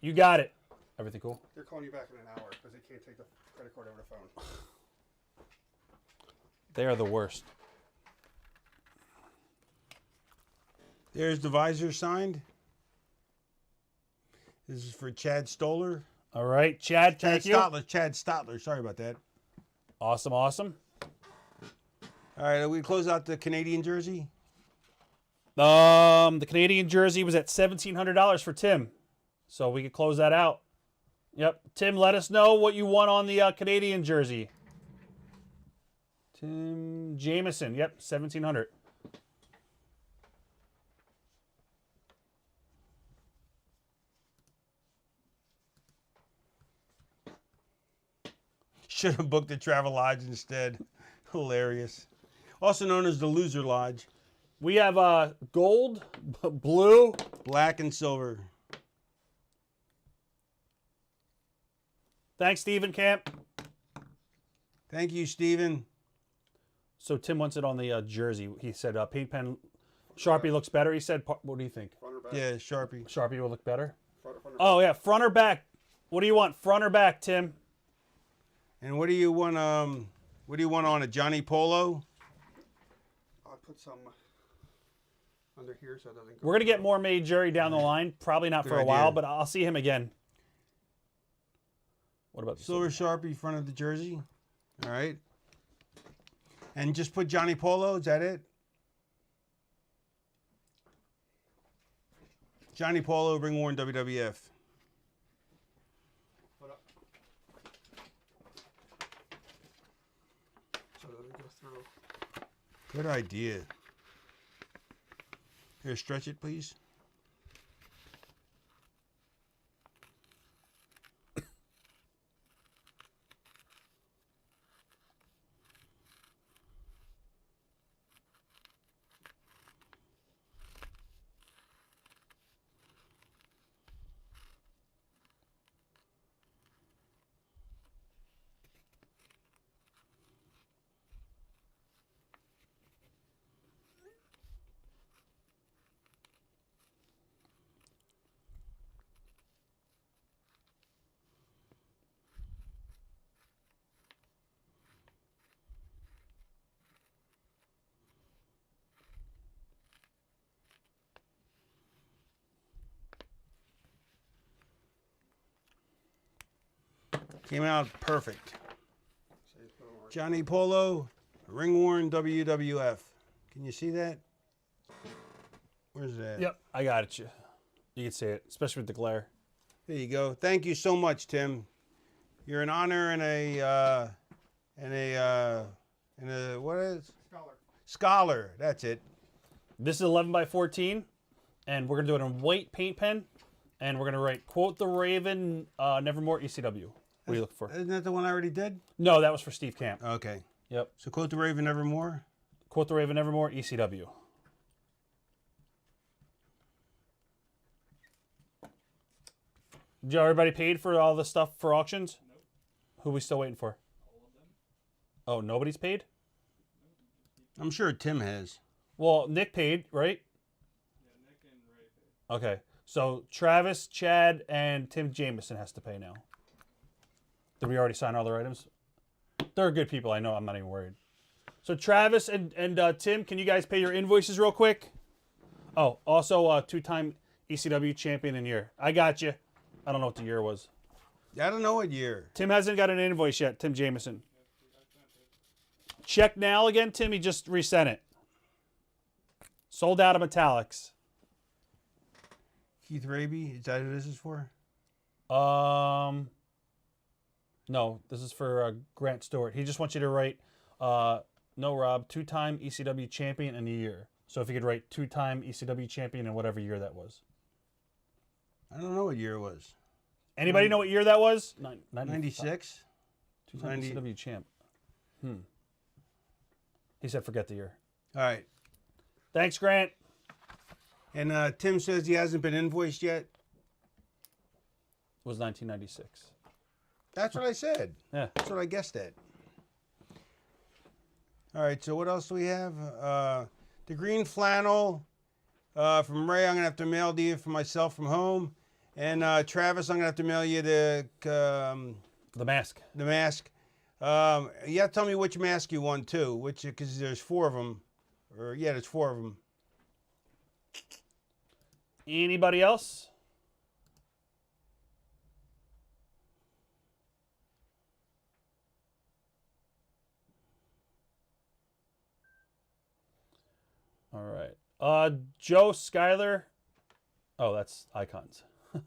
You got it. Everything cool? They're calling you back in an hour because they can't take the credit card over the phone. They are the worst. There's the visor signed. This is for Chad Stoller. All right, Chad, thank you. Chad Stotler. Sorry about that. Awesome, awesome. All right, we close out the Canadian jersey. The Canadian jersey was at $1,700 for Tim, so we could close that out. Yep, Tim, let us know what you want on the Canadian jersey. Tim Jameson, yep, $1,700. Should have booked the Travel Lodge instead. Hilarious. Also known as the Loser Lodge. We have gold, blue. Black and silver. Thanks, Stephen Camp. Thank you, Steven. So Tim wants it on the jersey. He said paint pen Sharpie looks better. He said, what do you think? Front or back? Yeah, Sharpie. Sharpie will look better? Front or Oh, yeah, front or back? What do you want, front or back, Tim? And what do you want? What do you want on it? Johnny Polo? I'll put some under here so it doesn't go. We're going to get more made Jerry down the line. Probably not Good for a idea. while, but I'll see him again. What about the Silver Sharpie front of the jersey. All right. And just put Johnny Polo. Is that it? Johnny Polo, ring worn WWF. Hold up. So it doesn't go through. Good idea. Here, stretch it, please. Came out perfect. Johnny Polo, ring worn WWF. Can you see that? Where's that? Yep, I got it. You can see it, especially with the glare. There you go. Thank you so much, Tim. You're an honor and a what is? Scholar. That's it. This is 11 by 14, and we're going to do it in white paint pen, and we're going to write, quote the Raven, Nevermore ECW. What are you looking for? Isn't that the one I already did? No, that was for Steve Camp. Okay. Yep. So quote the Raven Nevermore. Quote the Raven Evermore, ECW. Did everybody paid for all the stuff for auctions? Nope. Who we still waiting for? All of them. Oh, nobody's paid? I'm sure Tim has. Well, Nick paid, right? Yeah, Nick and Ray paid. Okay. So Travis, Chad, and Tim Jameson has to pay now. Did we already sign all their items? They're good people. I know. I'm not even worried. So Travis and Tim, can you guys pay your invoices real quick? Oh, also two-time ECW champion in year. I got you. I don't know what the year was. I don't know what year. Tim hasn't got an invoice yet. Tim Jameson. Check now again, Tim. He just resent it. Sold out of metallics. Keith Raby, is that who this is for? No, this is for Grant Stewart. He just wants you to write, no, Rob, two-time ECW champion in a year. So if you could write two-time ECW champion in whatever year that was. I don't know what year it was. Anybody know what year that was? 96? Two-time 90. ECW champ. He said forget the year. All right. Thanks, Grant. And Tim says he hasn't been invoiced yet. It was 1996. That's what I said. Yeah. That's what I guessed at. All right, so what else do we have? The green flannel from Ray, I'm going to have to mail to you for myself from home. And Travis, I'm going to have to mail you the mask. The mask. You have to tell me which mask you want, too. Because there's 4 of them. Or, yeah, there's 4 of them. Anybody else? All right. Joe Schuyler. Oh, that's icons. Those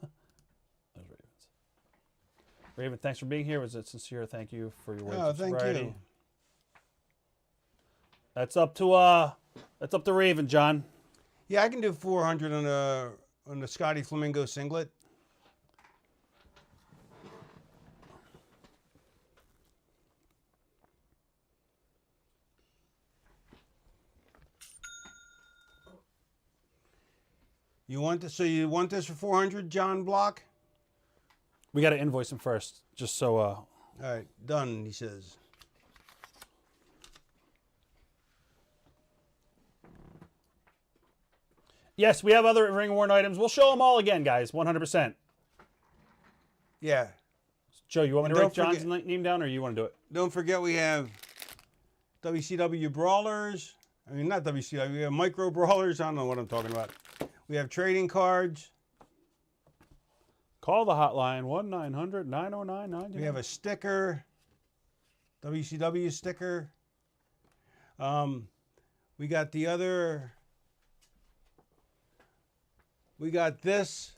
Ravens. Raven, thanks for being here. Was a sincere thank you for your words of thank sobriety. you. That's up to Raven, John. Yeah, I can do 400 on the Scotty Flamingo singlet. You want this? So you want this for 400, John Block? We got to invoice him first, just so. All right, done. He says. Yes, we have other ring worn items. We'll show them all again, guys. 100%. Yeah. Joe, you want me to Don't write John's forget- name down, or you want to do it? Don't forget we have WCW Brawlers. I mean, not WCW. We have Micro Brawlers. I don't know what I'm talking about. We have trading cards. Call the hotline 1-900-909-99. We have a sticker. WCW sticker. We got the other. We got this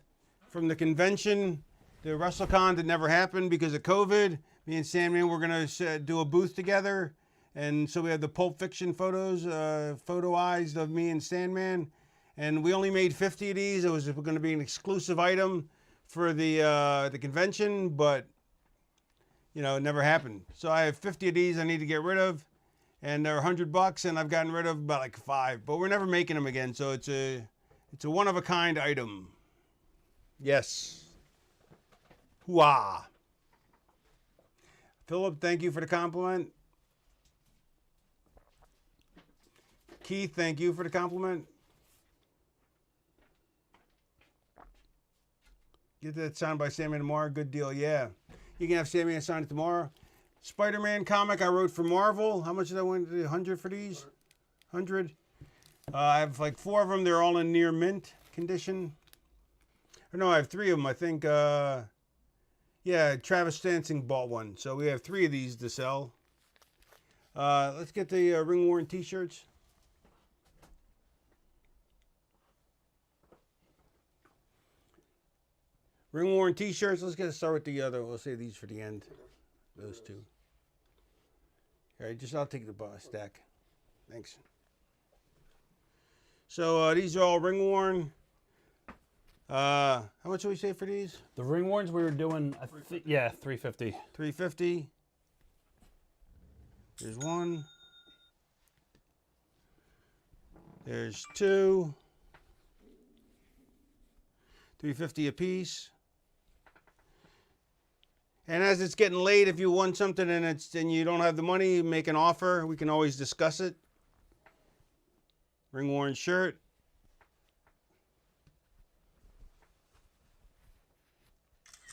from the convention, the WrestleCon that never happened because of COVID. Me and Sandman were going to do a booth together. And so we have the Pulp Fiction photos, photoized of me and Sandman. And we only made 50 of these. It was going to be an exclusive item for the convention, but, you know, it never happened. So I have 50 of these I need to get rid of. And they're $100, and I've gotten rid of about like 5. But we're never making them again, so it's a one-of-a-kind item. Yes. Hooah. Philip, thank you for the compliment. Keith, thank you for the compliment. Get that signed by Sammy tomorrow. Good deal, yeah. You can have Sammy sign it tomorrow. Spider-Man comic I wrote for Marvel. How much did I want to do? 100 for these? 100. I have like 4 of them. They're all in near mint condition. Or no, I have 3 of them. I think, yeah, Travis Stansing bought one. So we have 3 of these to sell. Let's get the ring-worn t-shirts. Ring-worn t-shirts. Let's get started with the other. We'll save these for the end. Those 2. All right, I'll take the stack. Thanks. So these are all ring-worn. How much do we say for these? The ring worns we were doing, yeah, $350. $350. Here's one. There's two. $3.50 a piece. And as it's getting late, if you want something and you don't have the money, make an offer. We can always discuss it. Ring worn shirt.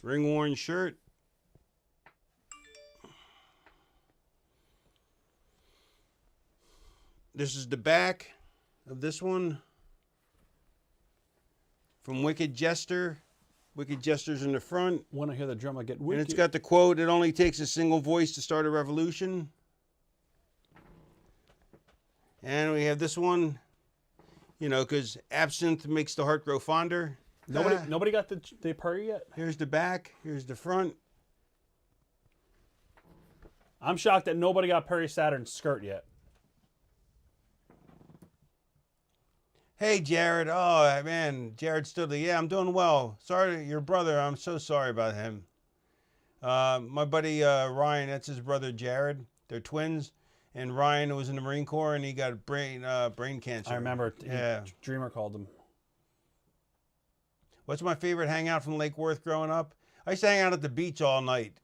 Ring worn shirt. This is the back of this one from Wicked Jester. Wicked Jester's in the front. When I hear the drum, I get And wicked. it's got the quote, "It only takes a single voice to start a revolution." And we have this one, you know, because absinthe makes the heart grow fonder. Nobody got the party yet? Here's the back. Here's the front. I'm shocked that nobody got Perry Saturn's skirt yet. Hey, Jared. Oh, man. Jared Studley. Yeah, I'm doing well. Sorry, your brother. I'm so sorry about him. My buddy Ryan, that's his brother Jared. They're twins. And Ryan was in the Marine Corps, and he got brain cancer. I remember. Yeah. Dreamer called him. What's my favorite hangout from Lake Worth growing up? I used to hang out at the beach all night.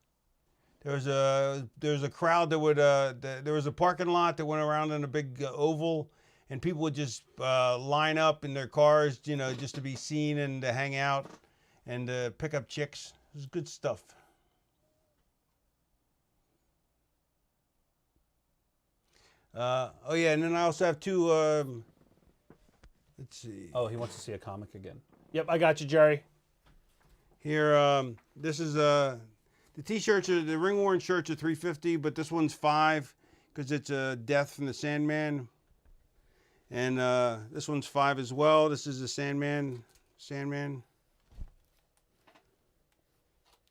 There was a crowd that would there was a parking lot that went around in a big oval, and people would just line up in their cars, you know, just to be seen and to hang out and pick up chicks. It was good stuff. Oh yeah, and then I also have two. Let's see. Oh, he wants to see a comic again. Yep, I got you, Jerry. Here, this is the t-shirts are the ring worn shirts are $3.50, but this one's $5 because it's a Death from the Sandman, and this one's $5 as well. This is the Sandman. Sandman.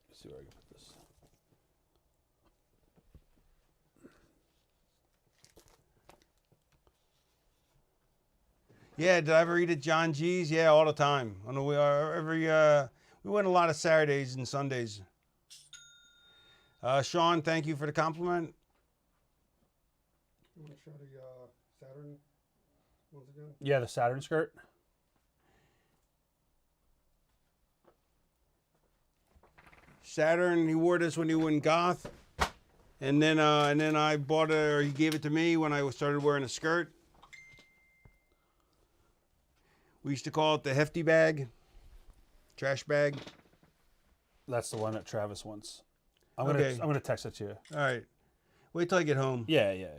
Let's see where I can put this. Yeah, did I ever eat at John G's? Yeah, all the time. On the we went a lot of Saturdays and Sundays. Sean, thank you for the compliment. You want to show the Saturn once again? Yeah, the Saturn skirt. Saturn, he wore this when he went goth, and then I bought it, or he gave it to me when I started wearing a skirt. We used to call it the hefty bag, trash bag. That's the one that Travis wants. I'm Okay. gonna text it to you. All right, wait till I get home. Yeah.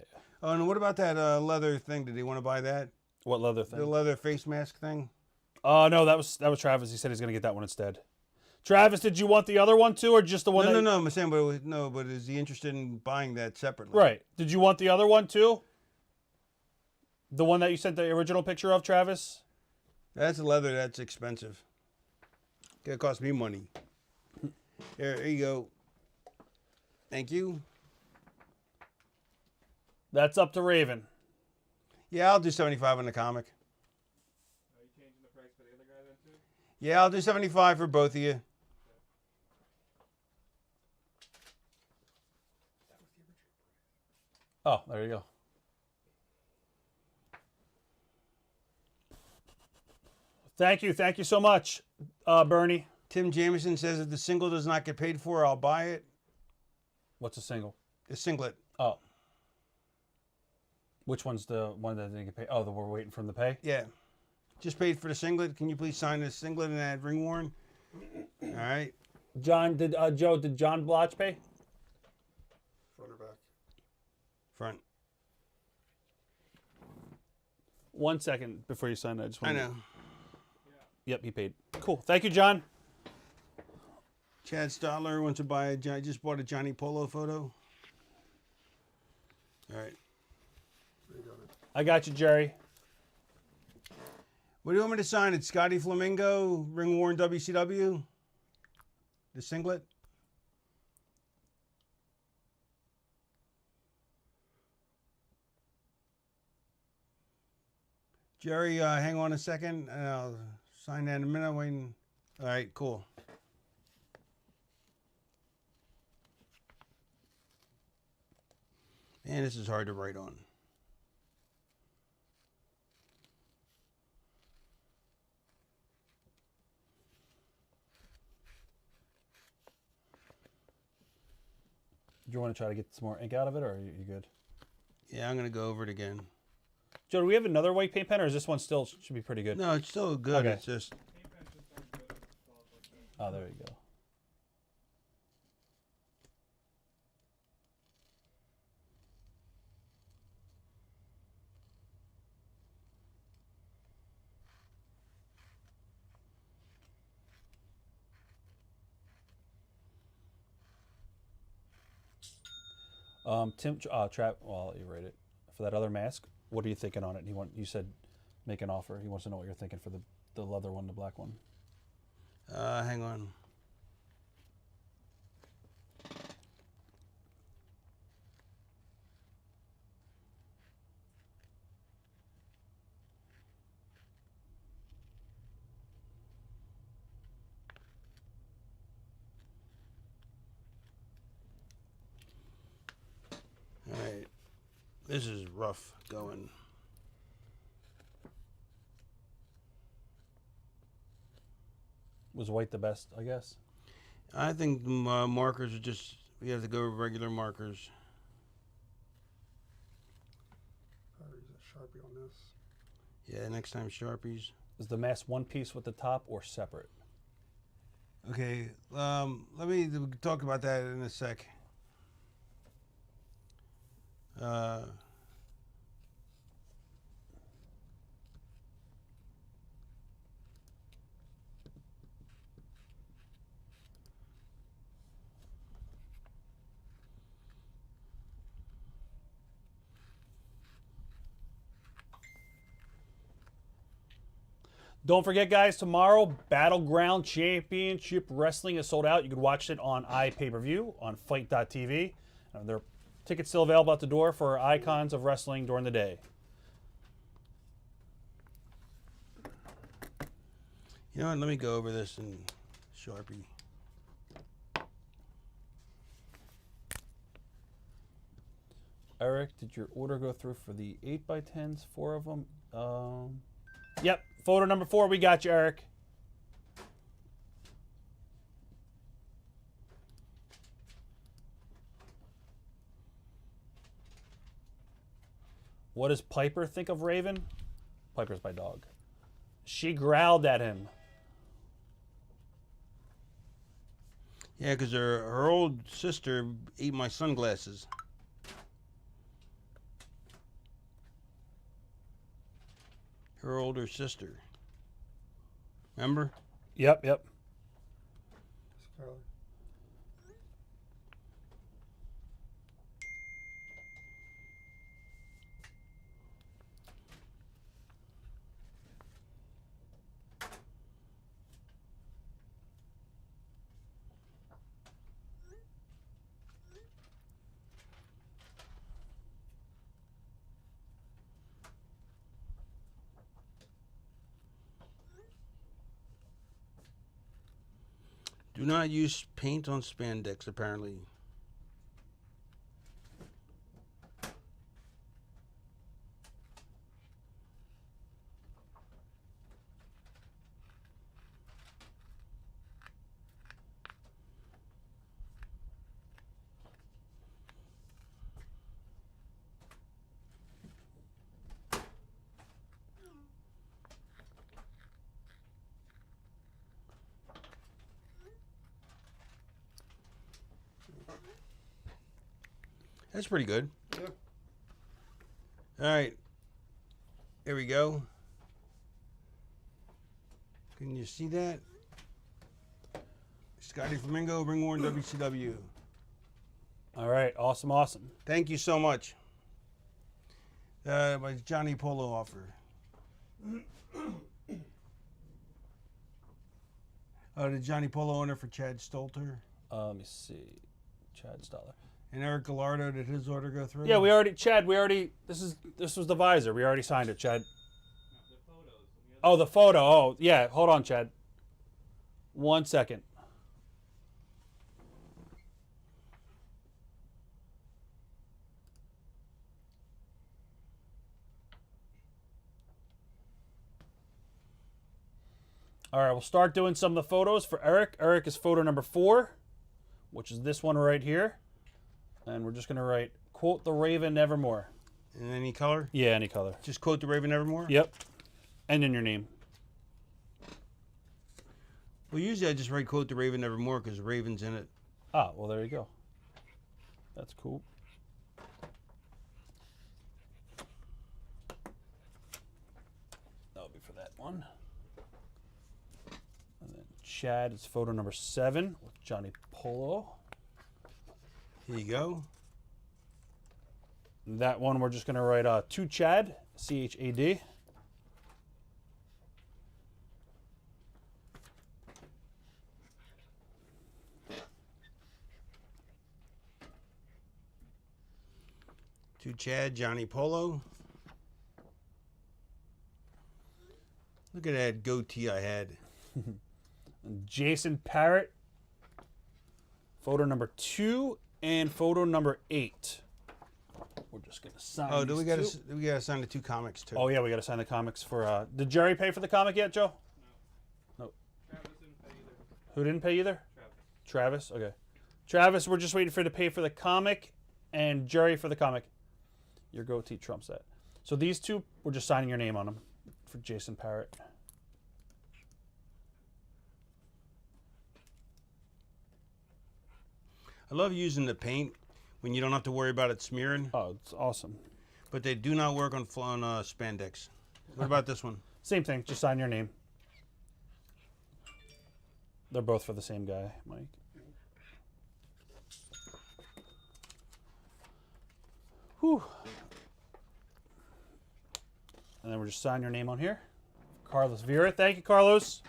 Oh, and what about that leather thing? Did he want to buy that? What leather thing? The leather face mask thing? Oh no, that was Travis. He said he's gonna get that one instead. Travis, did you want the other one too, or just the one? No. I'm saying, but is he interested in buying that separately? Right. Did you want the other one too? The one that you sent the original picture of, Travis? That's leather. That's expensive. Gonna cost me money. There you go. Thank you. That's up to Raven. Yeah, I'll do 75 on the comic. Are you changing the price for the other guy then too? Yeah, I'll do 75 for both of you. Oh, there you go. Thank you so much, Bernie. Tim Jameson says if the single does not get paid for, I'll buy it. What's a single? The singlet. Oh. Which one's the one that didn't get paid? Oh, we're waiting for him to pay? Yeah. Just paid for the singlet. Can you please sign the singlet and add ring worn? All right. John, did John Blotch pay? Front or back? Front. 1 second before you sign that. I just I want know. Yep, he paid. Cool. Thank you, John. Chad Stotler wants to buy I just bought a Johnny Polo photo. All right. You got it. I got you, Jerry. What do you want me to sign? It's Scotty Flamingo, ring worn WCW. The singlet. Jerry, hang on a second, and I'll sign that in a minute. Waiting. All right, cool. Man, this is hard to write on. Do you want to try to get some more ink out of it, or are you good? Yeah, I'm gonna go over it again. Joe, do we have another white paint pen, or is this one still should be pretty good? No, it's still good. Okay. It's just Oh, there you go. Tim, Trap. Well, you rate it for that other mask. What are you thinking on it? You said make an offer. He wants to know what you're thinking for the leather one, the black one. hang on. All right, this is rough going. Was white the best, I guess? I think the markers are just, we have to go with regular markers. I'll use a Sharpie on this. Yeah, next time Sharpies. Is the mask one piece with the top or separate? Okay, let me talk about that in a sec. Don't forget, guys, tomorrow, Battleground Championship Wrestling is sold out. You can watch it on iPay-per-view on Fight.tv. There are tickets still available at the door for icons of wrestling during the day. You know what, let me go over this in Sharpie. Eric, did your order go through for the 8x10s, 4 of them? Yep, photo number 4, we got you, Eric. What does Piper think of Raven? Piper's my dog. She growled at him. Yeah, because her old sister ate my sunglasses. Her older sister. Remember? Yep. Scarlet. Do not use paint on spandex, apparently. That's pretty good. Yeah. All right. Here we go. Can you see that? Scotty Flamingo, ring worn WCW. All right, awesome. Thank you so much. My Johnny Polo offer. The Johnny Polo owner for Chad Stolter. Let me see. Chad Stoller. And Eric Gallardo, did his order go through? Yeah, Chad, this was the visor. We already signed it, Chad. Oh, the photo. Oh, yeah. Hold on, Chad. 1 second. All right, we'll start doing some of the photos for Eric. Eric is photo number 4, which is this one right here. And we're just going to write, quote the Raven Nevermore. In any color? Yeah, any color. Just quote the Raven Nevermore? Yep. And in your name. Well, usually I just write quote the Raven Nevermore because Raven's in it. Ah, well, there you go. That's cool. That'll be for that one. And then Chad is photo number 7 with Johnny Polo. Here you go. That one we're just going to write to Chad, C-H-A-D. To Chad, Johnny Polo. Look at that goatee I had. Jason Parrott, photo number 2 and photo number 8. We're just going to sign Oh, do we got these two. to sign the 2 comics too? Oh, yeah, we got to sign the comics for... did Jerry pay for the comic yet, Joe? No. Travis didn't pay either. Who didn't pay either? Travis. Travis? Okay. Travis, we're just waiting for you to pay for the comic, and Jerry for the comic. Your goatee trumps that. So these two, we're just signing your name on them for Jason Parrott. I love using the paint when you don't have to worry about it smearing, Oh, it's awesome. but they do not work on spandex. What about this one? Same thing, just sign your name. They're both for the same guy, Mike. Whew. And then we're just signing your name on here. Carlos Vera. Thank you, Carlos.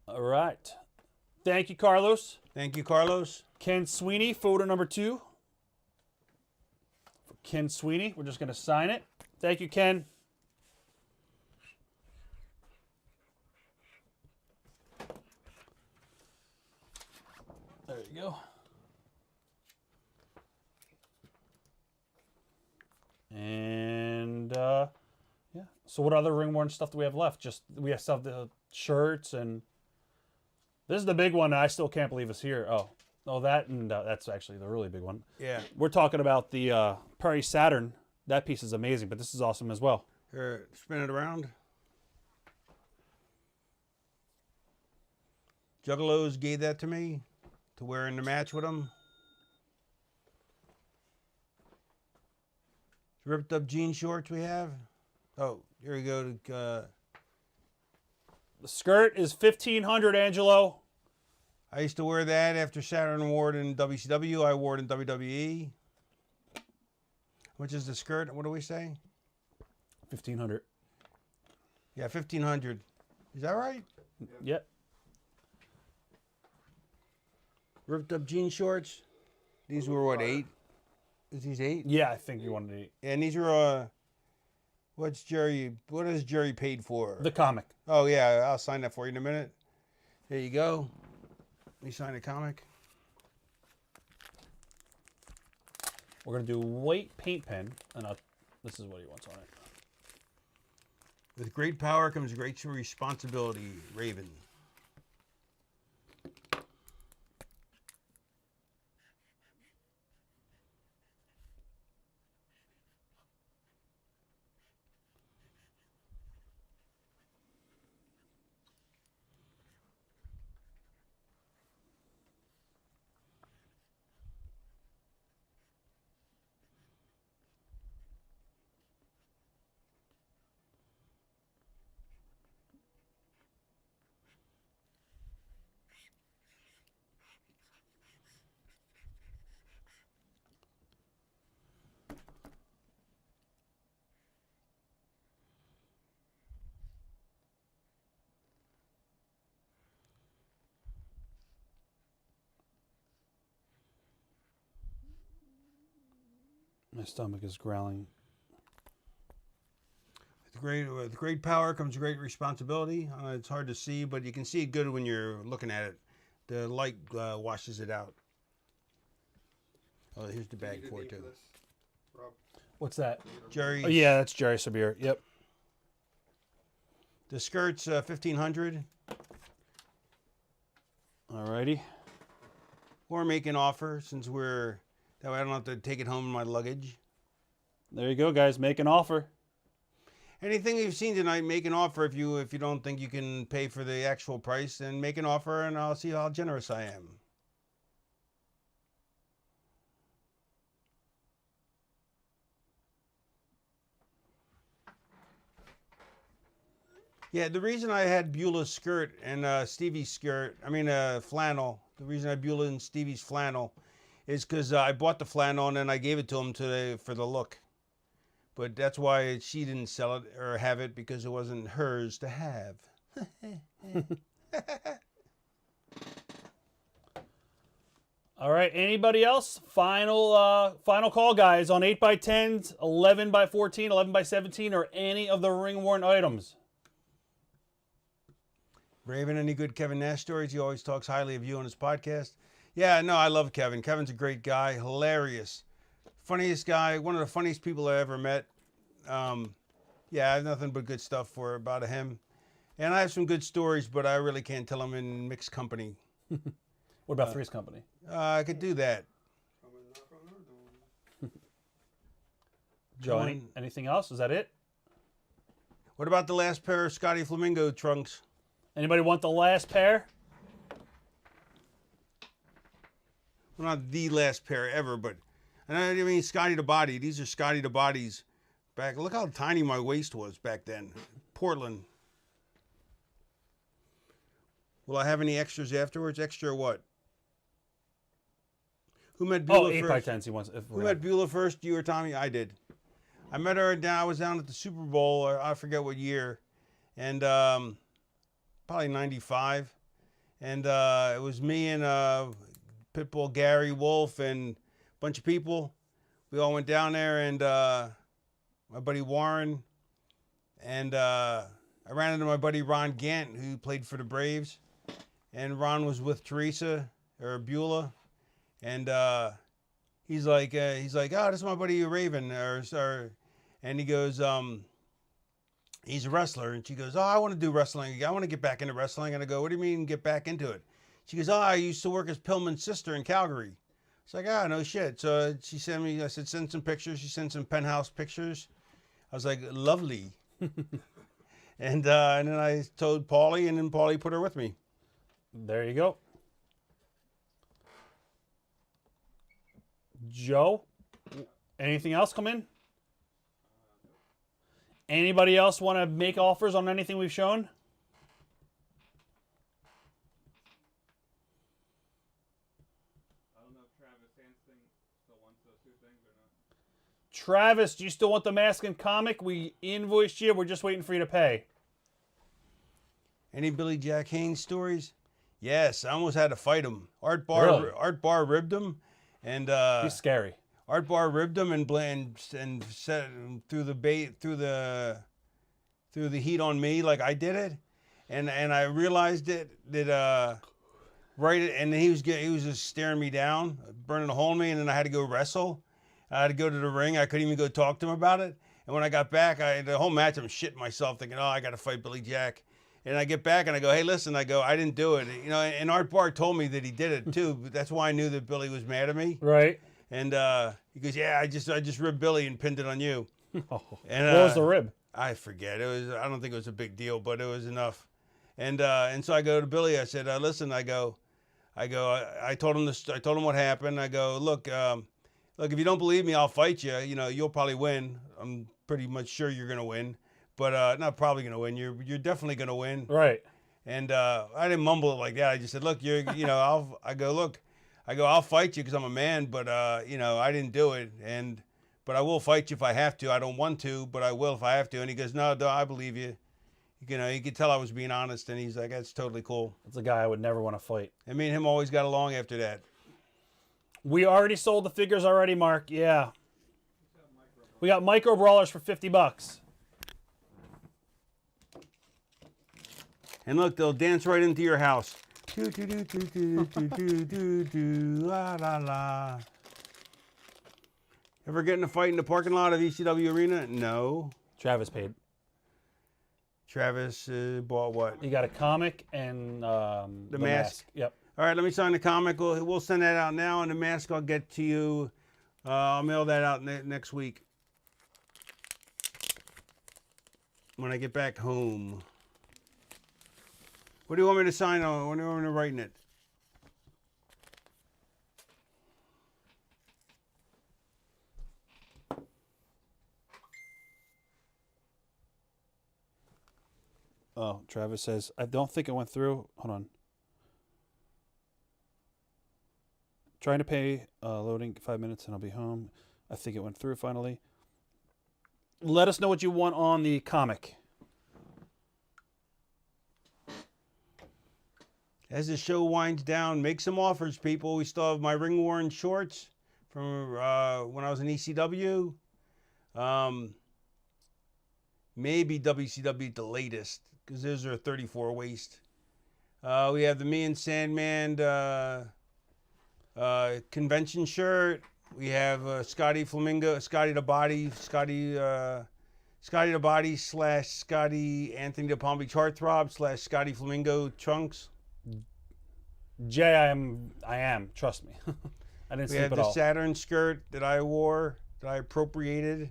All right. Thank you, Carlos. Thank you, Carlos. Ken Sweeney, photo number 2. For Ken Sweeney, we're just going to sign it. Thank you, Ken. There you go. And yeah. So what other ring-worn stuff do we have left? Just we have stuff, the shirts, and this is the big one. I still can't believe it's here. Oh, that and that's actually the really big one. Yeah. We're talking about the Perry Saturn. That piece is amazing, but this is awesome as well. Here, spin it around. Juggalos gave that to me to wear in the match with them. Ripped up jean shorts we have. Oh, here we go. The skirt is $1,500, Angelo. I used to wear that after Saturn wore it in WCW. I wore it in WWE. Which is the skirt? What do we say? 1,500. Yeah, 1,500. Is that right? Yep. Ripped up jean shorts. These were what, 8? Is these 8? Yeah, I think you wanted to eat. And these were what is Jerry paid for? The comic. Oh yeah, I'll sign that for you in a minute. There you go. Let me sign a comic. We're gonna do white paint pen, and this is what he wants on it. With great power comes great responsibility, Raven. My stomach is growling. With great power comes great responsibility. It's hard to see, but you can see it good when you're looking at it. The light washes it out. Oh, here's the bag for it too. Rob. What's that? Jerry. Oh, yeah, that's Jerry Sabir. Yep. The skirt's 1500. Alrighty. Or make an offer since we're that way I don't have to take it home in my luggage. There you go, guys. Make an offer. Anything you've seen tonight, make an offer. If you don't think you can pay for the actual price, then make an offer, and I'll see how generous I am. Yeah, the reason I had Beulah's skirt and Stevie's skirt, flannel. The reason I had Beulah and Stevie's flannel is because I bought the flannel and then I gave it to them for the look. But that's why she didn't sell it or have it, because it wasn't hers to have. All right. Anybody else? Final call, guys, on 8x10s, 11x14, 11x17, or any of the ring-worn items. Raven, any good Kevin Nash stories? He always talks highly of you on his podcast. Yeah, no, I love Kevin. Kevin's a great guy, hilarious. Funniest guy, one of the funniest people I ever met. Yeah, I have nothing but good stuff about him. And I have some good stories, but I really can't tell them in mixed company. What about Three's Company? I could do that. Come and knock on our door. Joe, anything else? Is that it? What about the last pair of Scotty Flamingo trunks? Anybody want the last pair? Well, not the last pair ever, but I mean Scotty the Body. These are Scotty the Bodies. Look how tiny my waist was back then. Portland. Will I have any extras afterwards? Extra what? Who met Beulah first? 8x10s. He wants. Who met Beulah first? You or Tommy? I did. I met her I was down at the Super Bowl, or I forget what year, and probably 95. And it was me and Pitbull Gary Wolf and a bunch of people. We all went down there, and my buddy Warren, and I ran into my buddy Ron Gant, who played for the Braves, and Ron was with Teresa or Beulah, and he's like, oh, this is my buddy Raven, and he goes, he's a wrestler, and she goes, oh, I want to do wrestling. I want to get back into wrestling. And I go, what do you mean get back into it? She goes, oh, I used to work as Pillman's sister in Calgary. It's like, no shit. So she sent me, I said, send some pictures. She sent some penthouse pictures. I was like, lovely. and then I told Paulie, and then Paulie put her with me. There you go. Joe, anything else come in? Anybody else want to make offers on anything we've shown? I don't know if Travis Hansing still wants those two things or not. Travis, do you still want the mask and comic? We invoiced you. We're just waiting for you to pay. Any Billy Jack Haynes stories? Yes, I almost had to fight him. Art Barr ribbed him, and He's scary. Art Barr ribbed him and set through the heat on me like I did it, and I realized and he was just staring me down, burning a hole in me, and then I had to go wrestle. I had to go to the ring. I couldn't even go talk to him about it. And when I got back, the whole match I'm shitting myself, thinking, I got to fight Billy Jack. And I get back and I go, hey, listen, I didn't do it. And Art Barr told me that he did it too. But that's why I knew that Billy was mad at me. Right. And he goes, yeah, I just ribbed Billy and pinned it on you. Oh. And, What was the rib? I forget. I don't think it was a big deal, but it was enough. And so I go to Billy. I said, listen, I told him this. I told him what happened. I go, look, if you don't believe me, I'll fight you. You'll probably win. I'm pretty much sure you're gonna win, but not probably gonna win. You're definitely gonna win. Right. And I didn't mumble it like that. I just said, look, I'll fight you because I'm a man, but I didn't do it, but I will fight you if I have to. I don't want to, but I will if I have to. And he goes, no, I believe you. You could tell I was being honest, and he's like, that's totally cool. That's a guy I would never want to fight. And me and him always got along after that. We already sold the figures already, Mark. Yeah. We got micro brawlers for $50. And look, they'll dance right into your house. Do do do do do do do do do la la la. Ever get in a fight in the parking lot of ECW Arena? No. Travis paid. Travis bought what? He got a comic and the mask. Yep. All right, let me sign the comic. We'll send that out now, and the mask I'll get to you. I'll mail that out next week when I get back home. What do you want me to sign on? What do you want me to write in it? Oh, Travis says, I don't think it went through. Hold on. Trying to pay, loading 5 minutes and I'll be home. I think it went through finally. Let us know what you want on the comic. As the show winds down, make some offers, people. We still have my ring-worn shorts from when I was in ECW. Maybe WCW the latest, because those are 34 waist. We have the Me and Sandman convention shirt. We have Scotty Flamingo, Scotty the Body / Scotty Anthony the Palm Beach Heartthrob / Scotty Flamingo trunks. Jay, I am. Trust me. I didn't We sleep have at the all. Saturn skirt that I wore, that I appropriated. And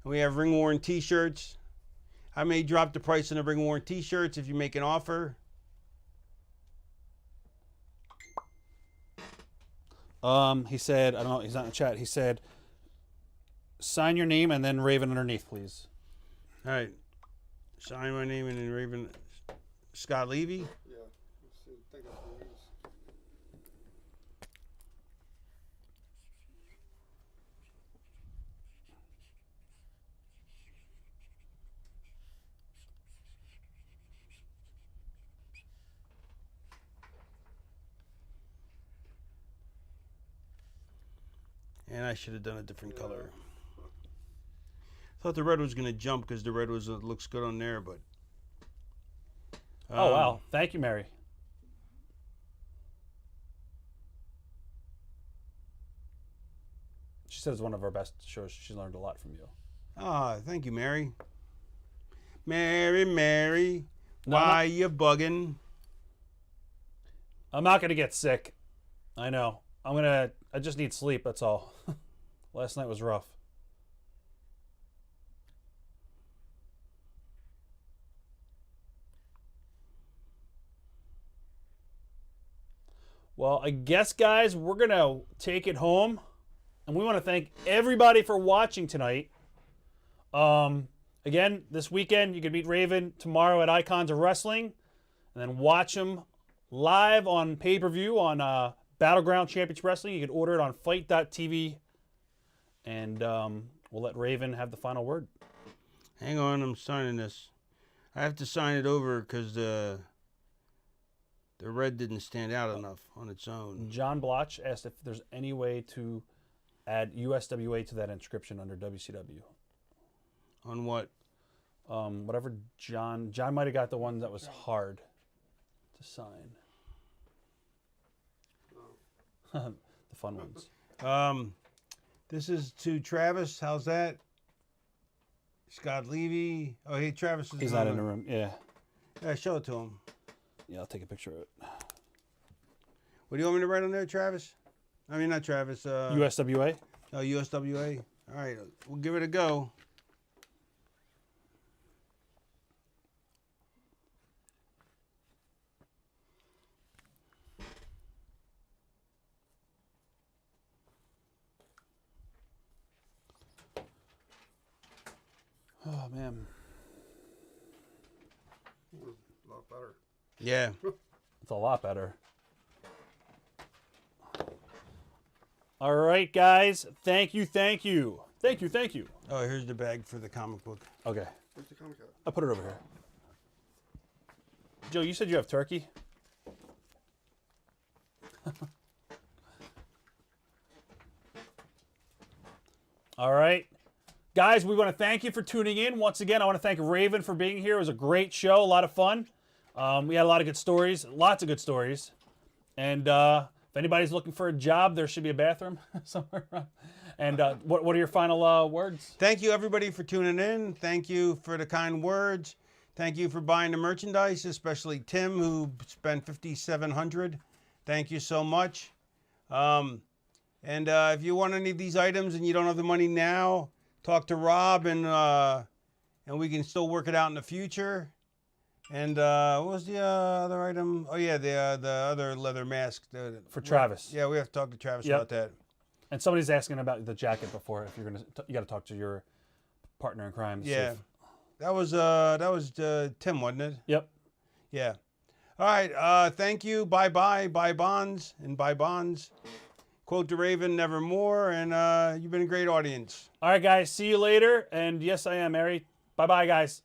we have ring-worn t-shirts. I may drop the price on the ring-worn t-shirts if you make an offer. He said, I don't know, he's not in the chat. He said, sign your name and then Raven underneath, please. All right. Sign my name and then Raven. Scott Levy. Yeah. Let's see. I think that's what it is. And I should have done a different color. Thought the red was going to jump because the red looks good on there, but. Oh, wow. Thank you, Mary. She said it's one of our best shows. She learned a lot from you. Ah, thank you, Mary. Mary, No, why you bugging? I'm not going to get sick. I know. I just need sleep, that's all. Last night was rough. Well, I guess, guys, we're going to take it home. And we want to thank everybody for watching tonight. Again, this weekend, you can meet Raven tomorrow at Icons of Wrestling. And then watch him live on pay-per-view on Battleground Championship Wrestling. You can order it on Fight.tv. And we'll let Raven have the final word. Hang on, I'm signing this. I have to sign it over because the red didn't stand out enough on its own. John Blotch asked if there's any way to add USWA to that inscription under WCW. On what? Whatever John might have got the one that was hard to sign. The fun ones. This is to Travis. How's that? Scott Levy. Oh, hey, Travis is He's not in the room. Yeah. Yeah, show it to him. Yeah, I'll take a picture of it. What do you want me to write on there, Travis? I mean, not Travis. USWA? Oh, USWA. All right, we'll give it a go. Oh, man. A lot better. Yeah. It's a lot better. All right, guys. Thank you. Thank you. Thank you. Thank you. Oh, here's the bag for the comic book. Okay. Where's the comic at? I'll put it over here. Joe, you said you have turkey? All right. Guys, we want to thank you for tuning in. Once again, I want to thank Raven for being here. It was a great show, a lot of fun. We had a lot of good stories, lots of good stories. And If anybody's looking for a job, there should be a bathroom somewhere around. And what are your final words? Thank you, everybody, for tuning in. Thank you for the kind words. Thank you for buying the merchandise, especially Tim, who spent $5,700. Thank you so much. And if you want any of these items and you don't have the money now, talk to Rob, and we can still work it out in the future. And what was the other item? Oh yeah, the other leather mask For Travis. Yeah, we have to talk to Travis about that. And somebody's asking about the jacket before. If you're gonna, you got to talk to your partner in crime. Yeah, that was Tim, wasn't it? Yep. Yeah. All right. Thank you. Bye bye. Buy bonds and buy bonds. Quote the Raven, nevermore. And you've been a great audience. All right, guys. See you later. And yes, I am, Mary. Bye bye, guys.